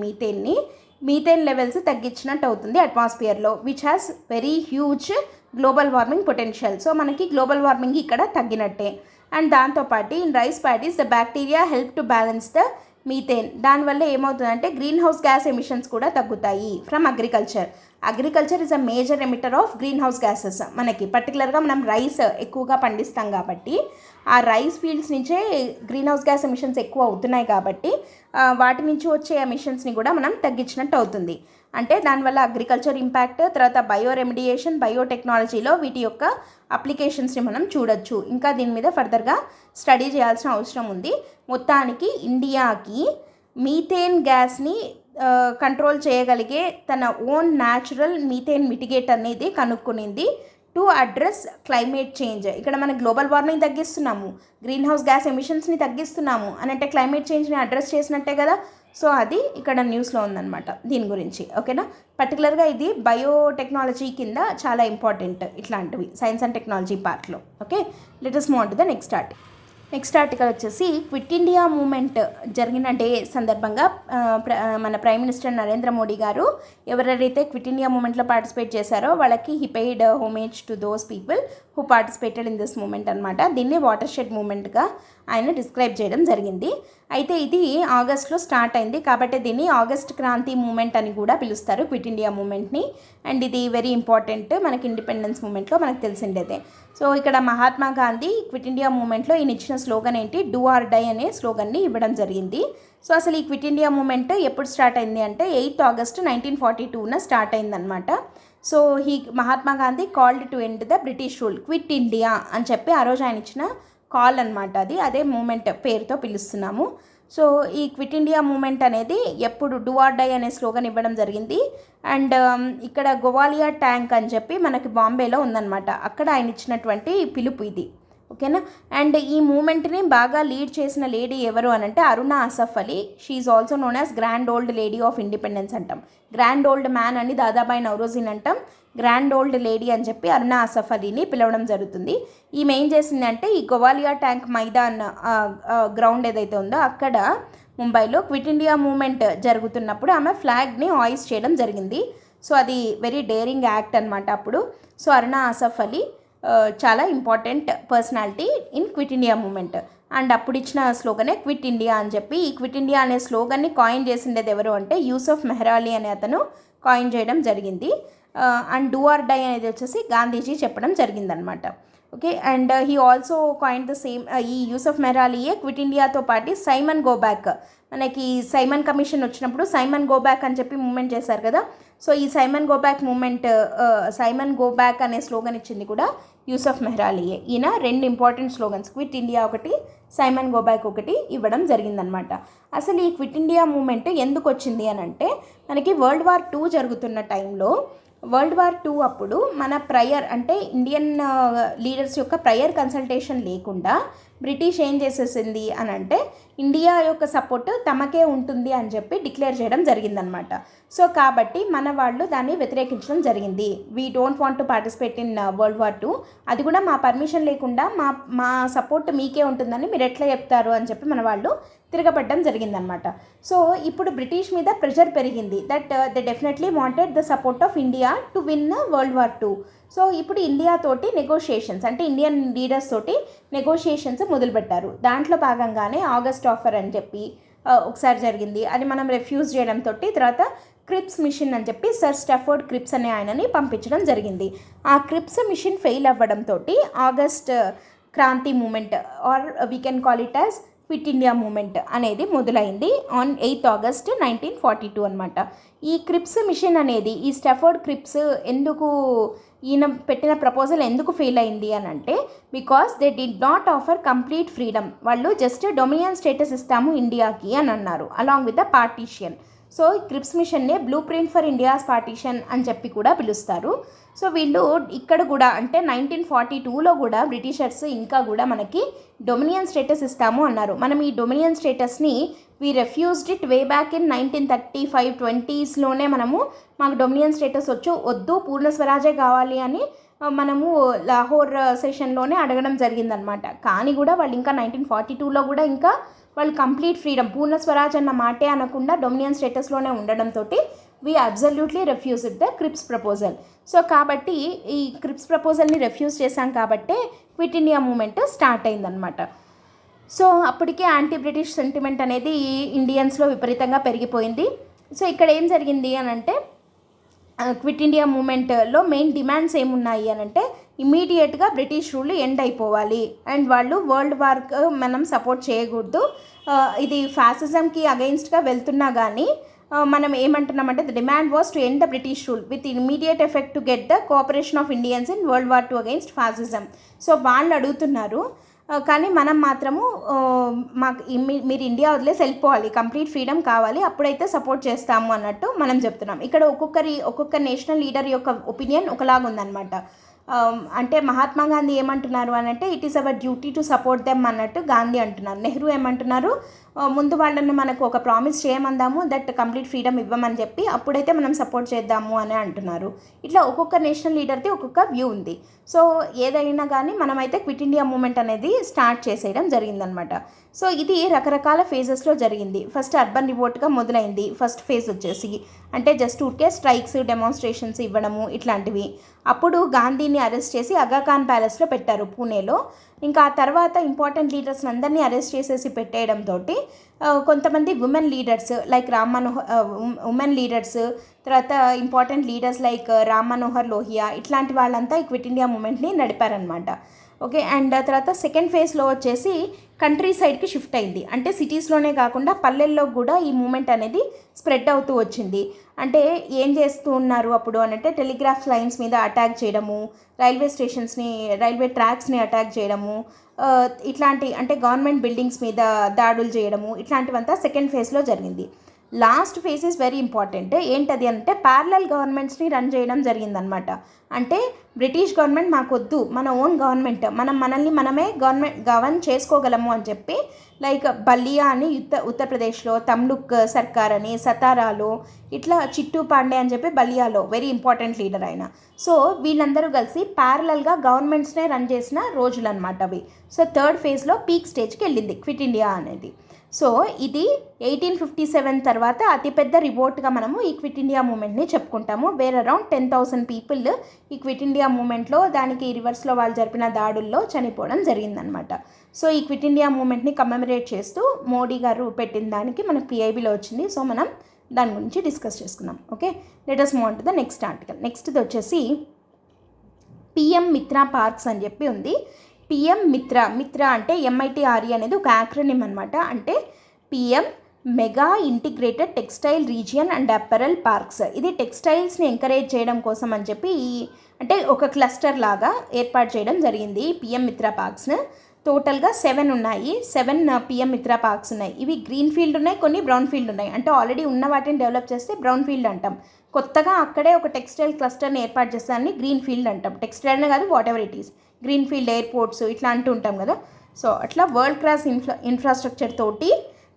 మీథేన్ లెవెల్స్ తగ్గించినట్టు అవుతుంది అట్మాస్ఫియర్లో, which has very huge global warming potential. So మనకి గ్లోబల్ వార్మింగ్ ఇక్కడ తగ్గినట్టే. అండ్ దాంతోపాటు in rice paddies the bacteria help to balance the methane. దానివల్ల ఏమవుతుందంటే గ్రీన్ హౌస్ గ్యాస్ ఎమిషన్స్ కూడా తగ్గుతాయి from agriculture is a major emitter of green house gases. మనకి పర్టికులర్గా మనం రైస్ ఎక్కువగా పండిస్తాం కాబట్టి ఆ రైస్ ఫీల్డ్స్ నుంచే గ్రీన్ హౌస్ గ్యాస్ ఎమిషన్స్ ఎక్కువ అవుతున్నాయి. కాబట్టి వాటి నుంచి వచ్చే ఎమిషన్స్ని కూడా మనం తగ్గించినట్టు అవుతుంది. అంటే దానివల్ల అగ్రికల్చర్ ఇంపాక్ట్, తర్వాత బయో రెమిడియేషన్, బయోటెక్నాలజీలో వీటి యొక్క అప్లికేషన్స్ని మనం చూడొచ్చు. ఇంకా దీని మీద ఫర్దర్గా స్టడీ చేయాల్సిన అవసరం ఉంది. మొత్తానికి ఇండియాకి మీథేన్ గ్యాస్ని కంట్రోల్ చేయగలిగే తన ఓన్ న్యాచురల్ మీథేన్ మిటిగేట్ అనేది కనుక్కునింది టు అడ్రస్ క్లైమేట్ చేంజ్. ఇక్కడ మనం గ్లోబల్ వార్మింగ్ తగ్గిస్తున్నాము, గ్రీన్ హౌస్ గ్యాస్ ఎమిషన్స్ని తగ్గిస్తున్నాము అని అంటే క్లైమేట్ చేంజ్ని అడ్రస్ చేసినట్టే కదా. సో అది ఇక్కడ న్యూస్లో ఉందన్నమాట దీని గురించి. ఓకేనా, పర్టికులర్గా ఇది బయోటెక్నాలజీ కింద చాలా ఇంపార్టెంట్ ఇట్లాంటివి సైన్స్ అండ్ టెక్నాలజీ పార్ట్లో. Okay, let us move on to the next article వచ్చేసి క్విట్ ఇండియా మూమెంట్ జరిగిన డే సందర్భంగా మన ప్రైమ్ మినిస్టర్ నరేంద్ర మోడీ గారు ఎవరైతే క్విట్ ఇండియా మూమెంట్లో పార్టిసిపేట్ చేశారో వాళ్ళకి he paid homage to those people who participated in this movement అనమాట. దీన్ని వాటర్ షెడ్ మూమెంట్గా ఆయన డిస్క్రైబ్ చేయడం జరిగింది. అయితే ఇది ఆగస్ట్లో స్టార్ట్ అయింది కాబట్టి దీన్ని ఆగస్ట్ క్రాంతి మూమెంట్ అని కూడా పిలుస్తారు క్విట్ ఇండియా మూమెంట్ని. అండ్ ఇది వెరీ ఇంపార్టెంట్ మనకి ఇండిపెండెన్స్ మూమెంట్లో మనకు తెలిసిండేదే. సో ఇక్కడ మహాత్మా గాంధీ క్విట్ ఇండియా మూమెంట్లో ఈయన ఇచ్చిన స్లోగన్ ఏంటి, డూ ఆర్ డై అనే స్లోగన్ని ఇవ్వడం జరిగింది. సో అసలు ఈ క్విట్ ఇండియా మూమెంట్ ఎప్పుడు స్టార్ట్ అయింది అంటే 8th August 1942న స్టార్ట్ అయిందనమాట. So Mahatma Gandhi called to end the British rule, quit India అని చెప్పి ఆ రోజు ఆయన ఇచ్చిన కాల్ అనమాట. అదే మూమెంట్ పేరుతో పిలుస్తున్నాము. సో ఈ క్విట్ ఇండియా మూమెంట్ అనేది ఎప్పుడు డూ ఆర్ డై అనే స్లోగన్ ఇవ్వడం జరిగింది. అండ్ ఇక్కడ గోవాలియా ట్యాంక్ అని చెప్పి మనకి బాంబేలో ఉందన్నమాట, అక్కడ ఆయన ఇచ్చినటువంటి పిలుపు ఇది. ఓకేనా, అండ్ ఈ మూమెంట్ని బాగా లీడ్ చేసిన లేడీ ఎవరు అని అంటే Aruna Asaf Ali. She is also known as grand old lady of independence అంటాం. గ్రాండ్ ఓల్డ్ మ్యాన్ అని దాదాబాయి నౌరోజీని అంటాం, గ్రాండ్ ఓల్డ్ లేడీ అని చెప్పి అరుణ అసఫ్ అలీని పిలవడం జరుగుతుంది. ఈమె ఏం చేసింది అంటే ఈ గోవాలియా ట్యాంక్ మైదాన్ గ్రౌండ్ ఏదైతే ఉందో అక్కడ ముంబైలో క్విట్ ఇండియా మూమెంట్ జరుగుతున్నప్పుడు ఆమె ఫ్లాగ్ని హాయిస్ట్ చేయడం జరిగింది. సో అది వెరీ డేరింగ్ యాక్ట్ అనమాట అప్పుడు. సో అరుణ అసఫ్ అలీ చాలా important personality in quit India moment. And అప్పుడు ఇచ్చిన స్లోగనే క్విట్ ఇండియా అని చెప్పి. ఈ క్విట్ ఇండియా అనే స్లోగన్ని కాయిన్ చేసిండేది ఎవరు అంటే యూసఫ్ మెహ్రాలీ అనే అతను కాయిన్ చేయడం జరిగింది. అండ్ డూ ఆర్ డై అనేది వచ్చేసి గాంధీజీ చెప్పడం జరిగిందనమాట. Okay, and he also coin the same. ఈ యూసఫ్ మెహ్రాలీయే క్విట్ ఇండియాతో పాటు సైమన్ గో బ్యాక్, మనకి సైమన్ కమిషన్ వచ్చినప్పుడు సైమన్ గో బ్యాక్ అని చెప్పి మూమెంట్ చేశారు కదా. సో ఈ Simon go back movement, Simon go back అనే స్లోగన్ ఇచ్చింది కూడా యూసఫ్ మెహ్రాలియే. ఈయన 2 ఇంపార్టెంట్ స్లోగన్స్, క్విట్ ఇండియా ఒకటి, సైమన్ గో బ్యాక్ ఒకటి ఇవ్వడం జరిగిందనమాట. అసలు ఈ క్విట్ ఇండియా మూమెంట్ ఎందుకు వచ్చింది అని అంటే, మనకి వరల్డ్ వార్ 2 జరుగుతున్న టైంలో, వరల్డ్ వార్ 2 అప్పుడు మన ప్రయర్ అంటే ఇండియన్ లీడర్స్ యొక్క ప్రయర్ కన్సల్టేషన్ లేకుండా బ్రిటిష్ ఏం చేసేసింది అని అంటే, ఇండియా యొక్క సపోర్ట్ తమకే ఉంటుంది అని చెప్పి డిక్లేర్ చేయడం జరిగిందనమాట. సో కాబట్టి మన వాళ్ళు దాన్ని వ్యతిరేకించడం జరిగింది. We don't want to participate in world war 2, అది కూడా మా పర్మిషన్ లేకుండా మా సపోర్ట్ మీకే ఉంటుందని మీరు ఎట్లా చెప్తారు అని చెప్పి మన వాళ్ళు తిరగబడడం జరిగిందనమాట. సో ఇప్పుడు బ్రిటిష్ మీద ప్రెషర్ పెరిగింది, that they definitely wanted the support of India to win world war 2. So ఇప్పుడు ఇండియా తోటి నెగోషియేషన్స్, అంటే ఇండియన్ లీడర్స్ తోటి నెగోషియేషన్స్ మొదలుపెట్టారు. దాంట్లో భాగంగానే ఆగస్ట్ ఆఫర్ అని చెప్పి ఒకసారి జరిగింది. అది మనం రిఫ్యూజ్ చేయడంతో తర్వాత క్రిప్స్ మిషన్ అని చెప్పి సర్ స్టాఫోర్డ్ క్రిప్స్ అనే ఆయనని పంపించడం జరిగింది. ఆ క్రిప్స్ మిషన్ ఫెయిల్ అవ్వడంతో August Kranti movement, or we can call it as quit India movement అనేది మొదలైంది ఆన్ 8 ఆగస్ట్ 1942 అనమాట. ఈ క్రిప్స్ మిషన్ అనేది, ఈ స్టాఫోర్డ్ క్రిప్స్ ఎందుకు, ఈయన పెట్టిన ప్రపోజల్ ఎందుకు ఫెయిల్ అయింది అని అంటే, because they did not offer complete freedom. వాళ్ళు జస్ట్ డొమినియన్ స్టేటస్ ఇస్తాము ఇండియాకి అని అన్నారు, along with the partition. So Cripps మిషన్నే blueprint for India's partition అని చెప్పి కూడా పిలుస్తారు. సో వీళ్ళు ఇక్కడ కూడా అంటే 1942లో కూడా బ్రిటిషర్స్ ఇంకా కూడా మనకి డొమినియన్ స్టేటస్ ఇస్తాము అన్నారు. మనం ఈ డొమినియన్ స్టేటస్ని we refused it way back in 1935 20sలోనే మనము మాకు డొమినియన్ స్టేటస్ వద్దు, పూర్ణ స్వరాజే కావాలి అని మనము లాహోర్ సెషన్లోనే అడగడం జరిగిందనమాట. కానీ కూడా వాళ్ళు ఇంకా 1942లో కూడా ఇంకా వాళ్ళు కంప్లీట్ ఫ్రీడమ్, పూర్ణ స్వరాజ్ అన్న మాటే అనకుండా డొమినియన్ స్టేటస్లోనే ఉండడంతో we absolutely refused the క్రిప్స్ proposal. So కాబట్టి ఈ క్రిప్స్ ప్రపోజల్ని రెఫ్యూజ్ చేశాం కాబట్టే క్విట్ ఇండియా మూమెంట్ స్టార్ట్ అయిందనమాట. సో అప్పటికే యాంటీ బ్రిటిష్ సెంటిమెంట్ అనేది ఇండియన్స్లో విపరీతంగా పెరిగిపోయింది. సో ఇక్కడ ఏం జరిగింది అని అంటే, క్విట్ ఇండియా మూమెంట్లో మెయిన్ డిమాండ్స్ ఏమున్నాయి అని అంటే, ఇమీడియట్గా బ్రిటిష్ రూల్ ఎండ్ అయిపోవాలి అండ్ వాళ్ళు వరల్డ్ వార్కి మనం సపోర్ట్ చేయకూడదు. ఇది ఫ్యాసిజంకి అగెయిన్స్ట్గా వెళ్తున్నా కానీ మనం ఏమంటున్నామంటే, the demand was to end the British rule with immediate effect to get the cooperation of Indians in world war 2 against fascism. So వాళ్ళు అడుగుతున్నారు, కానీ మనం మాత్రము మాకు మీరు ఇండియా వదిలేసి వెళ్ళిపోవాలి, కంప్లీట్ ఫ్రీడమ్ కావాలి, అప్పుడైతే సపోర్ట్ చేస్తాము అన్నట్టు మనం చెప్తున్నాం. ఇక్కడ ఒక్కొక్క నేషనల్ లీడర్ యొక్క ఒపీనియన్ ఒకలాగా ఉందన్నమాట. అంటే మహాత్మా గాంధీ ఏమంటున్నారు అని అంటే, it is our duty to support them అన్నట్టు గాంధీ అంటున్నారు. నెహ్రూ ఏమంటున్నారు, ముందు వాళ్ళని మనకు ఒక ప్రామిస్ చేయమందాము, దట్ కంప్లీట్ ఫ్రీడమ్ ఇవ్వమని చెప్పి అప్పుడైతే మనం సపోర్ట్ చేద్దాము అని అంటున్నారు. ఇట్లా ఒక్కొక్క నేషనల్ లీడర్ది ఒక్కొక్క వ్యూ ఉంది. సో ఏదైనా కానీ మనమైతే క్విట్ ఇండియా మూమెంట్ అనేది స్టార్ట్ చేసేయడం జరిగిందనమాట. సో ఇది రకరకాల ఫేజెస్లో జరిగింది. ఫస్ట్ అర్బన్ రివోల్ట్గా మొదలైంది. ఫస్ట్ ఫేజ్ వచ్చేసి అంటే జస్ట్ ఊరికే స్ట్రైక్స్, డెమాన్స్ట్రేషన్స్ ఇవ్వడము ఇట్లాంటివి. అప్పుడు గాంధీని అరెస్ట్ చేసి అగాఖాన్ ప్యాలెస్లో పెట్టారు పూణేలో. ఇంకా ఆ తర్వాత ఇంపార్టెంట్ లీడర్స్ని అందరినీ అరెస్ట్ చేసేసి పెట్టేయడంతో కొంతమంది women leaders like women leaders, తర్వాత important leaders like Ram Manohar Lohia, ఇట్లాంటి వాళ్ళంతా ఈ క్విట్ ఇండియా మూమెంట్ని నడిపారనమాట. ఓకే, అండ్ తర్వాత సెకండ్ ఫేజ్లో వచ్చేసి కంట్రీ సైడ్కి షిఫ్ట్ అయింది. అంటే సిటీస్లోనే కాకుండా పల్లెల్లో కూడా ఈ మూమెంట్ అనేది స్ప్రెడ్ అవుతూ వచ్చింది. అంటే ఏం చేస్తూ ఉన్నారు అప్పుడు అంటే, టెలిగ్రాఫ్ లైన్స్ మీద అటాక్ చేయడము, రైల్వే ట్రాక్స్ని అటాక్ చేయడము, ఇట్లాంటి అంటే గవర్నమెంట్ బిల్డింగ్స్ మీద దాడులు చేయడము, ఇట్లాంటివంతా సెకండ్ ఫేజ్లో జరిగింది. Last phase is very important. ఏంటది అంటే, ప్యారలల్ గవర్నమెంట్స్ని రన్ చేయడం జరిగిందనమాట. అంటే బ్రిటిష్ గవర్నమెంట్ మాకొద్దు, మన ఓన్ గవర్నమెంట్, మనల్ని మనమే గవర్న్ చేసుకోగలము అని చెప్పి, లైక్ బల్లియా అని ఉత్తరప్రదేశ్లో, తమ్లుక్ సర్కార్ అని సతారాలో, ఇట్లా చిట్టూ పాండే అని చెప్పి బల్లియాలో వెరీ ఇంపార్టెంట్ లీడర్ ఆయన. సో వీళ్ళందరూ కలిసి ప్యారలల్గా గవర్నమెంట్స్నే రన్ చేసిన రోజులు అనమాట అవి. సో థర్డ్ ఫేజ్లో పీక్ స్టేజ్కి వెళ్ళింది క్విట్ ఇండియా అనేది. సో ఇది 1857 తర్వాత అతిపెద్ద రివోల్ట్గా మనము ఈ క్విట్ ఇండియా మూమెంట్ని చెప్పుకుంటాము. వేర్ అరౌండ్ 10,000 పీపుల్ ఈ క్విట్ ఇండియా మూమెంట్లో, దానికి రివర్స్లో వాళ్ళు జరిపిన దాడుల్లో చనిపోవడం జరిగిందనమాట. సో ఈ క్విట్ ఇండియా మూమెంట్ని కమెమరేట్ చేస్తూ మోడీ గారు పెట్టిన దానికి మనకు పిఐబిలో వచ్చింది. సో మనం దాని గురించి డిస్కస్ చేసుకున్నాం. Okay, let us move on to the next article. నెక్స్ట్ది వచ్చేసి పిఎం మిత్రా పార్క్స్ అని చెప్పి ఉంది. పిఎం మిత్ర అంటే MITRE అనేది ఒక యాక్రోనిమ్ అనమాట. అంటే PM mega integrated textile region and apparel parks. ఇది టెక్స్టైల్స్ని ఎంకరేజ్ చేయడం కోసం అని చెప్పి అంటే ఒక క్లస్టర్ లాగా ఏర్పాటు చేయడం జరిగింది పిఎం మిత్ర పార్క్స్ను. టోటల్గా 7 ఉన్నాయి. 7 పిఎం మిత్ర పార్క్స్ ఉన్నాయి. ఇవి గ్రీన్ ఫీల్డ్ ఉన్నాయి, కొన్ని బ్రౌన్ ఫీల్డ్ ఉన్నాయి. అంటే ఆల్రెడీ ఉన్న వాటిని డెవలప్ చేస్తే బ్రౌన్ ఫీల్డ్ అంటాం. కొత్తగా అక్కడే ఒక టెక్స్టైల్ క్లస్టర్ని ఏర్పాటు చేస్తారని గ్రీన్ ఫీల్డ్ అంటాం. టెక్స్టైల్నే కాదు, what ever it is, green field, airports ఇట్లా అంటూ ఉంటాం కదా. సో అట్లా వరల్డ్ క్లాస్ ఇన్ఫ్రాస్ట్రక్చర్ తోటి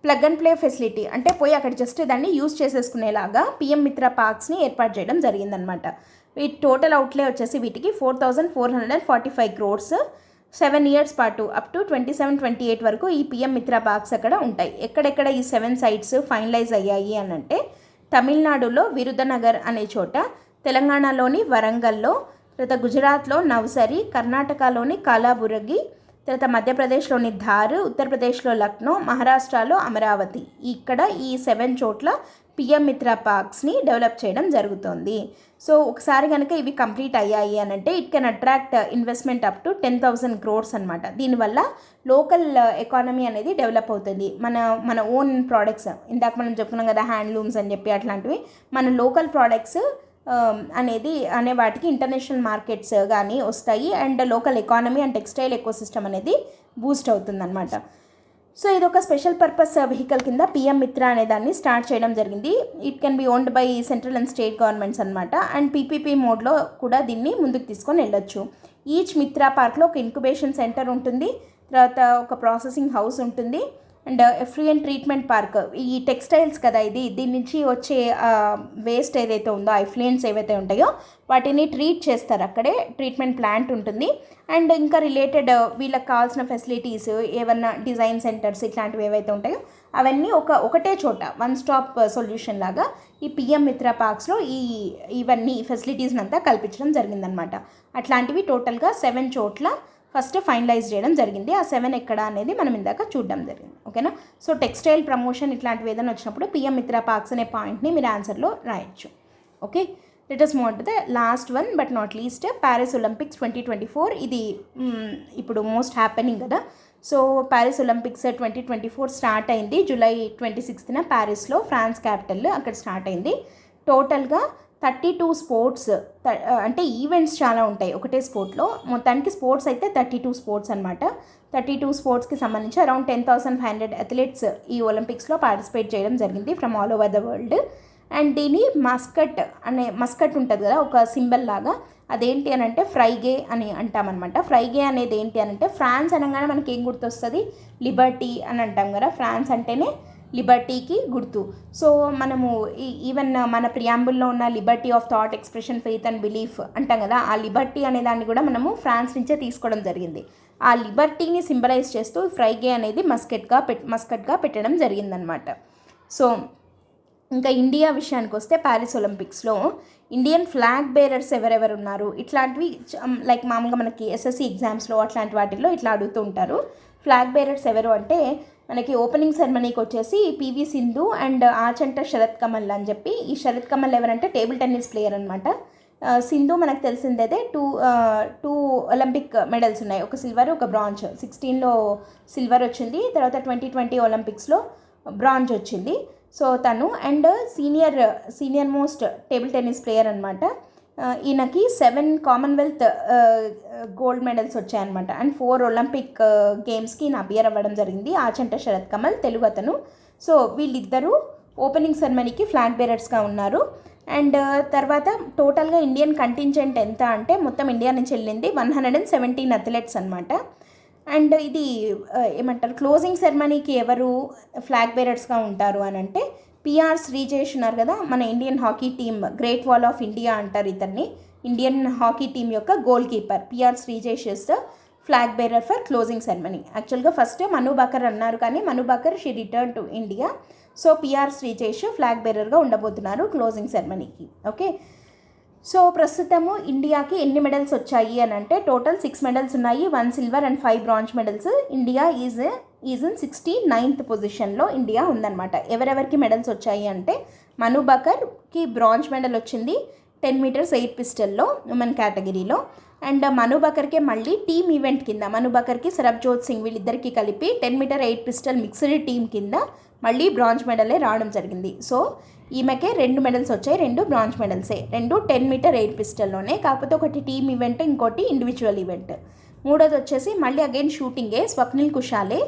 ప్లగ్ అండ్ ప్లే ఫెసిలిటీ, అంటే పోయి అక్కడ జస్ట్ దాన్ని యూజ్ చేసేసుకునేలాగా పిఎం మిత్ర పార్క్స్ని ఏర్పాటు చేయడం జరిగిందనమాట. వీటి టోటల్ అవుట్లే వచ్చేసి వీటికి 4445 crores. 7 years పాటు అప్ టు 27-28 వరకు ఈ పిఎం మిత్ర పార్క్స్ అక్కడ ఉంటాయి. ఎక్కడెక్కడ ఈ 7 sites ఫైనలైజ్ అయ్యాయి అని అంటే తమిళనాడులో విరుధనగర్ అనే చోట, తెలంగాణలోని వరంగల్లో, తర్వాత గుజరాత్లో నవ్సరి, కర్ణాటకలోని కాలాబురగి, తర్వాత మధ్యప్రదేశ్లోని ధార్, ఉత్తరప్రదేశ్లో లక్నో, మహారాష్ట్రలో అమరావతి. ఇక్కడ ఈ 7 చోట్ల పిఎం మిత్ర పార్క్స్ని డెవలప్ చేయడం జరుగుతుంది. సో ఒకసారి కనుక ఇవి కంప్లీట్ అయ్యాయి అని అంటే it can attract investment up to 10,000 crores అనమాట. దీనివల్ల లోకల్ ఎకానమీ అనేది డెవలప్ అవుతుంది. మన ఓన్ ప్రోడక్ట్స్, ఇందాక మనం చెప్పుకున్నాం కదా హ్యాండ్లూమ్స్ అని చెప్పి, అట్లాంటివి మన లోకల్ ప్రోడక్ట్స్ అనే వాటికి ఇంటర్నేషనల్ మార్కెట్స్ కానీ వస్తాయి. And local economy and textile ecosystem అనేది బూస్ట్ అవుతుందన్నమాట. సో ఇది ఒక స్పెషల్ పర్పస్ వెహికల్ కింద పిఎం మిత్ర అనే దాన్ని స్టార్ట్ చేయడం జరిగింది. It can B owned by central and state governments అనమాట. అండ్ పీపీపీ మోడ్లో కూడా దీన్ని ముందుకు తీసుకొని వెళ్ళొచ్చు. ఈచ్ మిత్ర పార్క్లో ఒక ఇంక్యుబేషన్ సెంటర్ ఉంటుంది, తర్వాత ఒక ప్రాసెసింగ్ హౌస్ ఉంటుంది, అండ్ ఎఫ్లూయెంట్ ట్రీట్మెంట్ పార్క్. ఈ టెక్స్టైల్స్ కదా ఇది, దీని నుంచి వచ్చే వేస్ట్ ఏదైతే ఉందో, ఎఫ్లూయెంట్స్ ఏవైతే ఉంటాయో వాటిని ట్రీట్ చేస్తారు. అక్కడే ట్రీట్మెంట్ ప్లాంట్ ఉంటుంది. అండ్ ఇంకా రిలేటెడ్ వీళ్ళకి కావాల్సిన ఫెసిలిటీస్, ఏమన్నా డిజైన్ సెంటర్స్ ఇట్లాంటివి ఏవైతే ఉంటాయో అవన్నీ ఒకటే చోట వన్ స్టాప్ సొల్యూషన్ లాగా ఈ పిఎం మిత్ర పార్క్స్లో ఇవన్నీ ఫెసిలిటీస్ని అంతా కల్పించడం జరిగిందనమాట. అట్లాంటివి టోటల్గా 7 చోట్ల ఫస్ట్ ఫైనలైజ్ చేయడం జరిగింది. ఆ 7 ఎక్కడ అనేది మనం ఇందాక చూడడం జరిగింది. ఓకేనా. సో టెక్స్టైల్ ప్రమోషన్ ఇట్లాంటివి ఏదైనా వచ్చినప్పుడు పిఎం మిత్ర పార్క్స్ అనే పాయింట్ని మీరు ఆన్సర్లో రాయొచ్చు. Okay, let us move on to the last one but not least, Paris Olympics 2024. ఇది ఇప్పుడు మోస్ట్ హ్యాపెనింగ్ కదా. సో ప్యారిస్ ఒలింపిక్స్ 2024 స్టార్ట్ అయింది July 26th ప్యారిస్లో, ఫ్రాన్స్ క్యాపిటల్, అక్కడ స్టార్ట్ అయింది. టోటల్గా 32 స్పోర్ట్స్, అంటే ఈవెంట్స్ చాలా ఉంటాయి ఒకటే స్పోర్ట్లో. మొత్తానికి స్పోర్ట్స్ అయితే 32 స్పోర్ట్స్ అనమాట. 32 స్పోర్ట్స్కి సంబంధించి అరౌండ్ 10,500 అథ్లెట్స్ ఈ ఒలింపిక్స్లో పార్టిసిపేట్ చేయడం జరిగింది from all over the world. And దీని మస్కట్ ఉంటుంది కదా, ఒక సింబల్ లాగా, అదేంటి అని అంటే ఫ్రైగే అని అంటామన్నమాట. ఫ్రైగే అనేది ఏంటి అని అంటే, ఫ్రాన్స్ అనగానే మనకి ఏం గుర్తొస్తుంది, లిబర్టీ అని అంటాం కదా. ఫ్రాన్స్ అంటేనే లిబర్టీకి గుర్తు. సో మనము ఈవెన్ మన ప్రియాంబుల్లో ఉన్న Liberty of thought, expression, faith and belief అంటాం కదా, ఆ లిబర్టీ అనే దాన్ని కూడా మనము ఫ్రాన్స్ నుంచే తీసుకోవడం జరిగింది. ఆ లిబర్టీని సింబలైజ్ చేస్తూ ఫ్రైగే అనేది మస్కట్గా పెట్టడం జరిగిందనమాట. సో ఇంకా ఇండియా విషయానికి వస్తే, ప్యారిస్ ఒలింపిక్స్లో ఇండియన్ ఫ్లాగ్ బేరర్స్ ఎవరెవరు ఉన్నారు, ఇట్లాంటివి లైక్ మామూలుగా మనకి ఎస్ఎస్సి ఎగ్జామ్స్లో అట్లాంటి వాటిల్లో ఇట్లా అడుగుతూ ఉంటారు. ఫ్లాగ్ బేరర్స్ ఎవరు అంటే మనకి ఓపెనింగ్ సెరమనీకి వచ్చేసి పివి సింధు అండ్ ఆచంట శరత్ కమల్ అని చెప్పి. ఈ శరత్ కమల్ ఎవరంటే టేబుల్ టెన్నిస్ ప్లేయర్ అనమాట. సింధు మనకు తెలిసిందైతే టూ ఒలింపిక్ మెడల్స్ ఉన్నాయి, ఒక సిల్వర్ ఒక బ్రాంజ్. 16లో సిల్వర్ వచ్చింది, తర్వాత 2020 ఒలింపిక్స్లో బ్రాంజ్ వచ్చింది. సో తను and senior most table tennis player అనమాట. ఈయనకి 7 కామన్వెల్త్ గోల్డ్ మెడల్స్ వచ్చాయన్నమాట. అండ్ 4 ఒలింపిక్ గేమ్స్కి ఈయన అపియర్ అవ్వడం జరిగింది. ఆచంట శరత్ కమల్ తెలుగు అతను. సో వీళ్ళిద్దరూ ఓపెనింగ్ సెరమనీకి ఫ్లాగ్ బేరర్స్గా ఉన్నారు. అండ్ తర్వాత టోటల్గా ఇండియన్ కంటింజెంట్ ఎంత అంటే, మొత్తం ఇండియా నుంచి వెళ్ళింది 117 అథ్లెట్స్ అనమాట. అండ్ ఇది ఏమంటారు, క్లోజింగ్ సెరమనీకి ఎవరు ఫ్లాగ్ బేరర్స్గా ఉంటారు అని అంటే, పిఆర్ శ్రీజేష్ ఉన్నారు కదా, మన Indian hockey team great wall of India అంటారు ఇతన్ని. ఇండియన్ హాకీ టీమ్ యొక్క goalkeeper PR Sreejesh is the flag bearer for closing ceremony. యాక్చువల్గా ఫస్ట్ మను బాకర్ అన్నారు, కానీ Manu Bhaker she return to India. So PR Sreejesh flag బేరర్గా ఉండబోతున్నారు క్లోజింగ్ సెరమనీకి. ఓకే, సో ప్రస్తుతము ఇండియాకి ఎన్ని మెడల్స్ వచ్చాయి అని అంటే, టోటల్ 6 మెడల్స్ ఉన్నాయి, 1 silver and 5 bronze medals. India is in 69th పొజిషన్లో ఇండియా ఉందన్నమాట. ఎవరెవరికి మెడల్స్ వచ్చాయి అంటే, మను బకర్కి బ్రాంజ్ మెడల్ వచ్చింది, 10 మీటర్స్ ఎయిర్ పిస్టల్లో ఉమెన్ కేటగిరీలో. అండ్ మను బకర్కే మళ్ళీ టీమ్ ఈవెంట్ కింద మను బకర్కి సరబ్జోత్ సింగ్ వీళ్ళిద్దరికీ కలిపి 10 metre air pistol mixed team కింద మళ్ళీ బ్రాంజ్ మెడలే రావడం జరిగింది. సో ఈమెకే 2 మెడల్స్ వచ్చాయి, 2 బ్రాంజ్ మెడల్సే, 2 10 మీటర్ ఎయిర్ పిస్టల్లోనే, కాకపోతే ఒకటి టీమ్ ఈవెంట్, ఇంకోటి ఇండివిజువల్ ఈవెంట్. మూడోది వచ్చేసి మళ్ళీ అగైన్ షూటింగే, స్వప్నిల్ కుషాలే.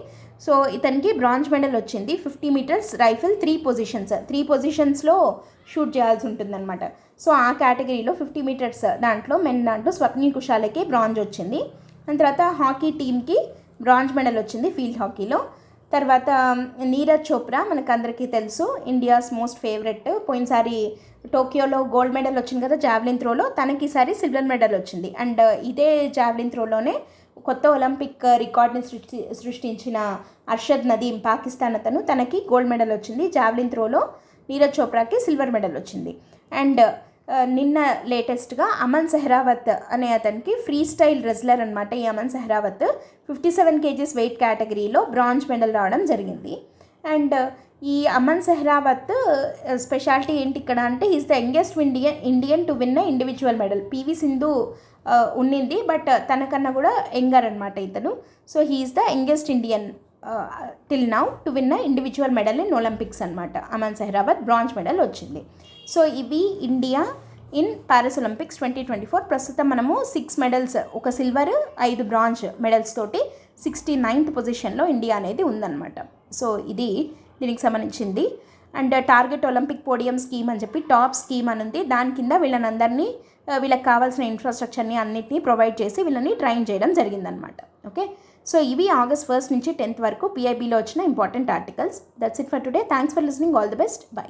సో ఇతనికి బ్రాంజ్ మెడల్ వచ్చింది. 50 మీటర్స్ రైఫిల్ 3 పొజిషన్స్లో షూట్ చేయాల్సి ఉంటుందన్నమాట. సో ఆ కేటగిరీలో 50 మీటర్స్ దాంట్లో మెన్ దాంట్లో స్వప్నిల్ కుషాలేకి బ్రాంజ్ వచ్చింది. దాని తర్వాత హాకీ టీమ్కి బ్రాంజ్ మెడల్ వచ్చింది ఫీల్డ్ హాకీలో. తర్వాత నీరజ్ చోప్రా మనకందరికీ తెలుసు, ఇండియాస్ మోస్ట్ ఫేవరెట్. పోయినసారి టోక్యోలో గోల్డ్ మెడల్ వచ్చింది కదా జావ్లిన్ త్రోలో, తనకి ఈసారి సిల్వర్ మెడల్ వచ్చింది. అండ్ ఇదే జావ్లిన్ త్రోలోనే కొత్త ఒలింపిక్ రికార్డ్ని సృష్టించిన అర్షద్ నదీం పాకిస్తాన్ అతను, తనకి గోల్డ్ మెడల్ వచ్చింది. జావ్లిన్ త్రోలో నీరజ్ చోప్రాకి సిల్వర్ మెడల్ వచ్చింది. అండ్ నిన్న లేటెస్ట్గా అమన్ సెహ్రావత్ అనే అతనికి ఫ్రీ స్టైల్ రెజ్లర్ అనమాట. ఈ అమన్ సెహ్రావత్ 57 kgs వెయిట్ కేటగిరీలో బ్రాంజ్ మెడల్ రావడం జరిగింది. అండ్ ఈ అమన్ సెహ్రావత్ స్పెషాలిటీ ఏంటి ఇక్కడ అంటే, is the youngest Indian to win individual medal. PV Sindhu ఉన్నింది, బట్ తనకన్నా కూడా యంగర్ అనమాట ఇతను. So he is the youngest Indian till now to win individual medal in Olympics అనమాట. అమన్ సెహ్రావత్ బ్రాంజ్ మెడల్ వచ్చింది. సో ఇవి ఇండియా ఇన్ పారిస్ ఒలింపిక్స్ 2024. ప్రస్తుతం మనము 6 మెడల్స్, ఒక సిల్వర్ 5 బ్రాంజ్ మెడల్స్ తోటి 69th పొజిషన్లో ఇండియా అనేది ఉందన్నమాట. సో ఇది దీనికి సంబంధించింది. And target Olympic podium scheme అని చెప్పి టాప్ స్కీమ్ అని ఉంది. దాని కింద వీళ్ళనందరినీ వీళ్ళకి కావాల్సిన ఇన్ఫ్రాస్ట్రక్చర్ని అన్నిటినీ ప్రొవైడ్ చేసి వీళ్ళని ట్రైన్ చేయడం జరిగిందనమాట. ఓకే, సో ఇవి August 1st నుంచి 10th వరకు PIBలో వచ్చిన important articles. That's it for today. Thanks for listening. All the best. By.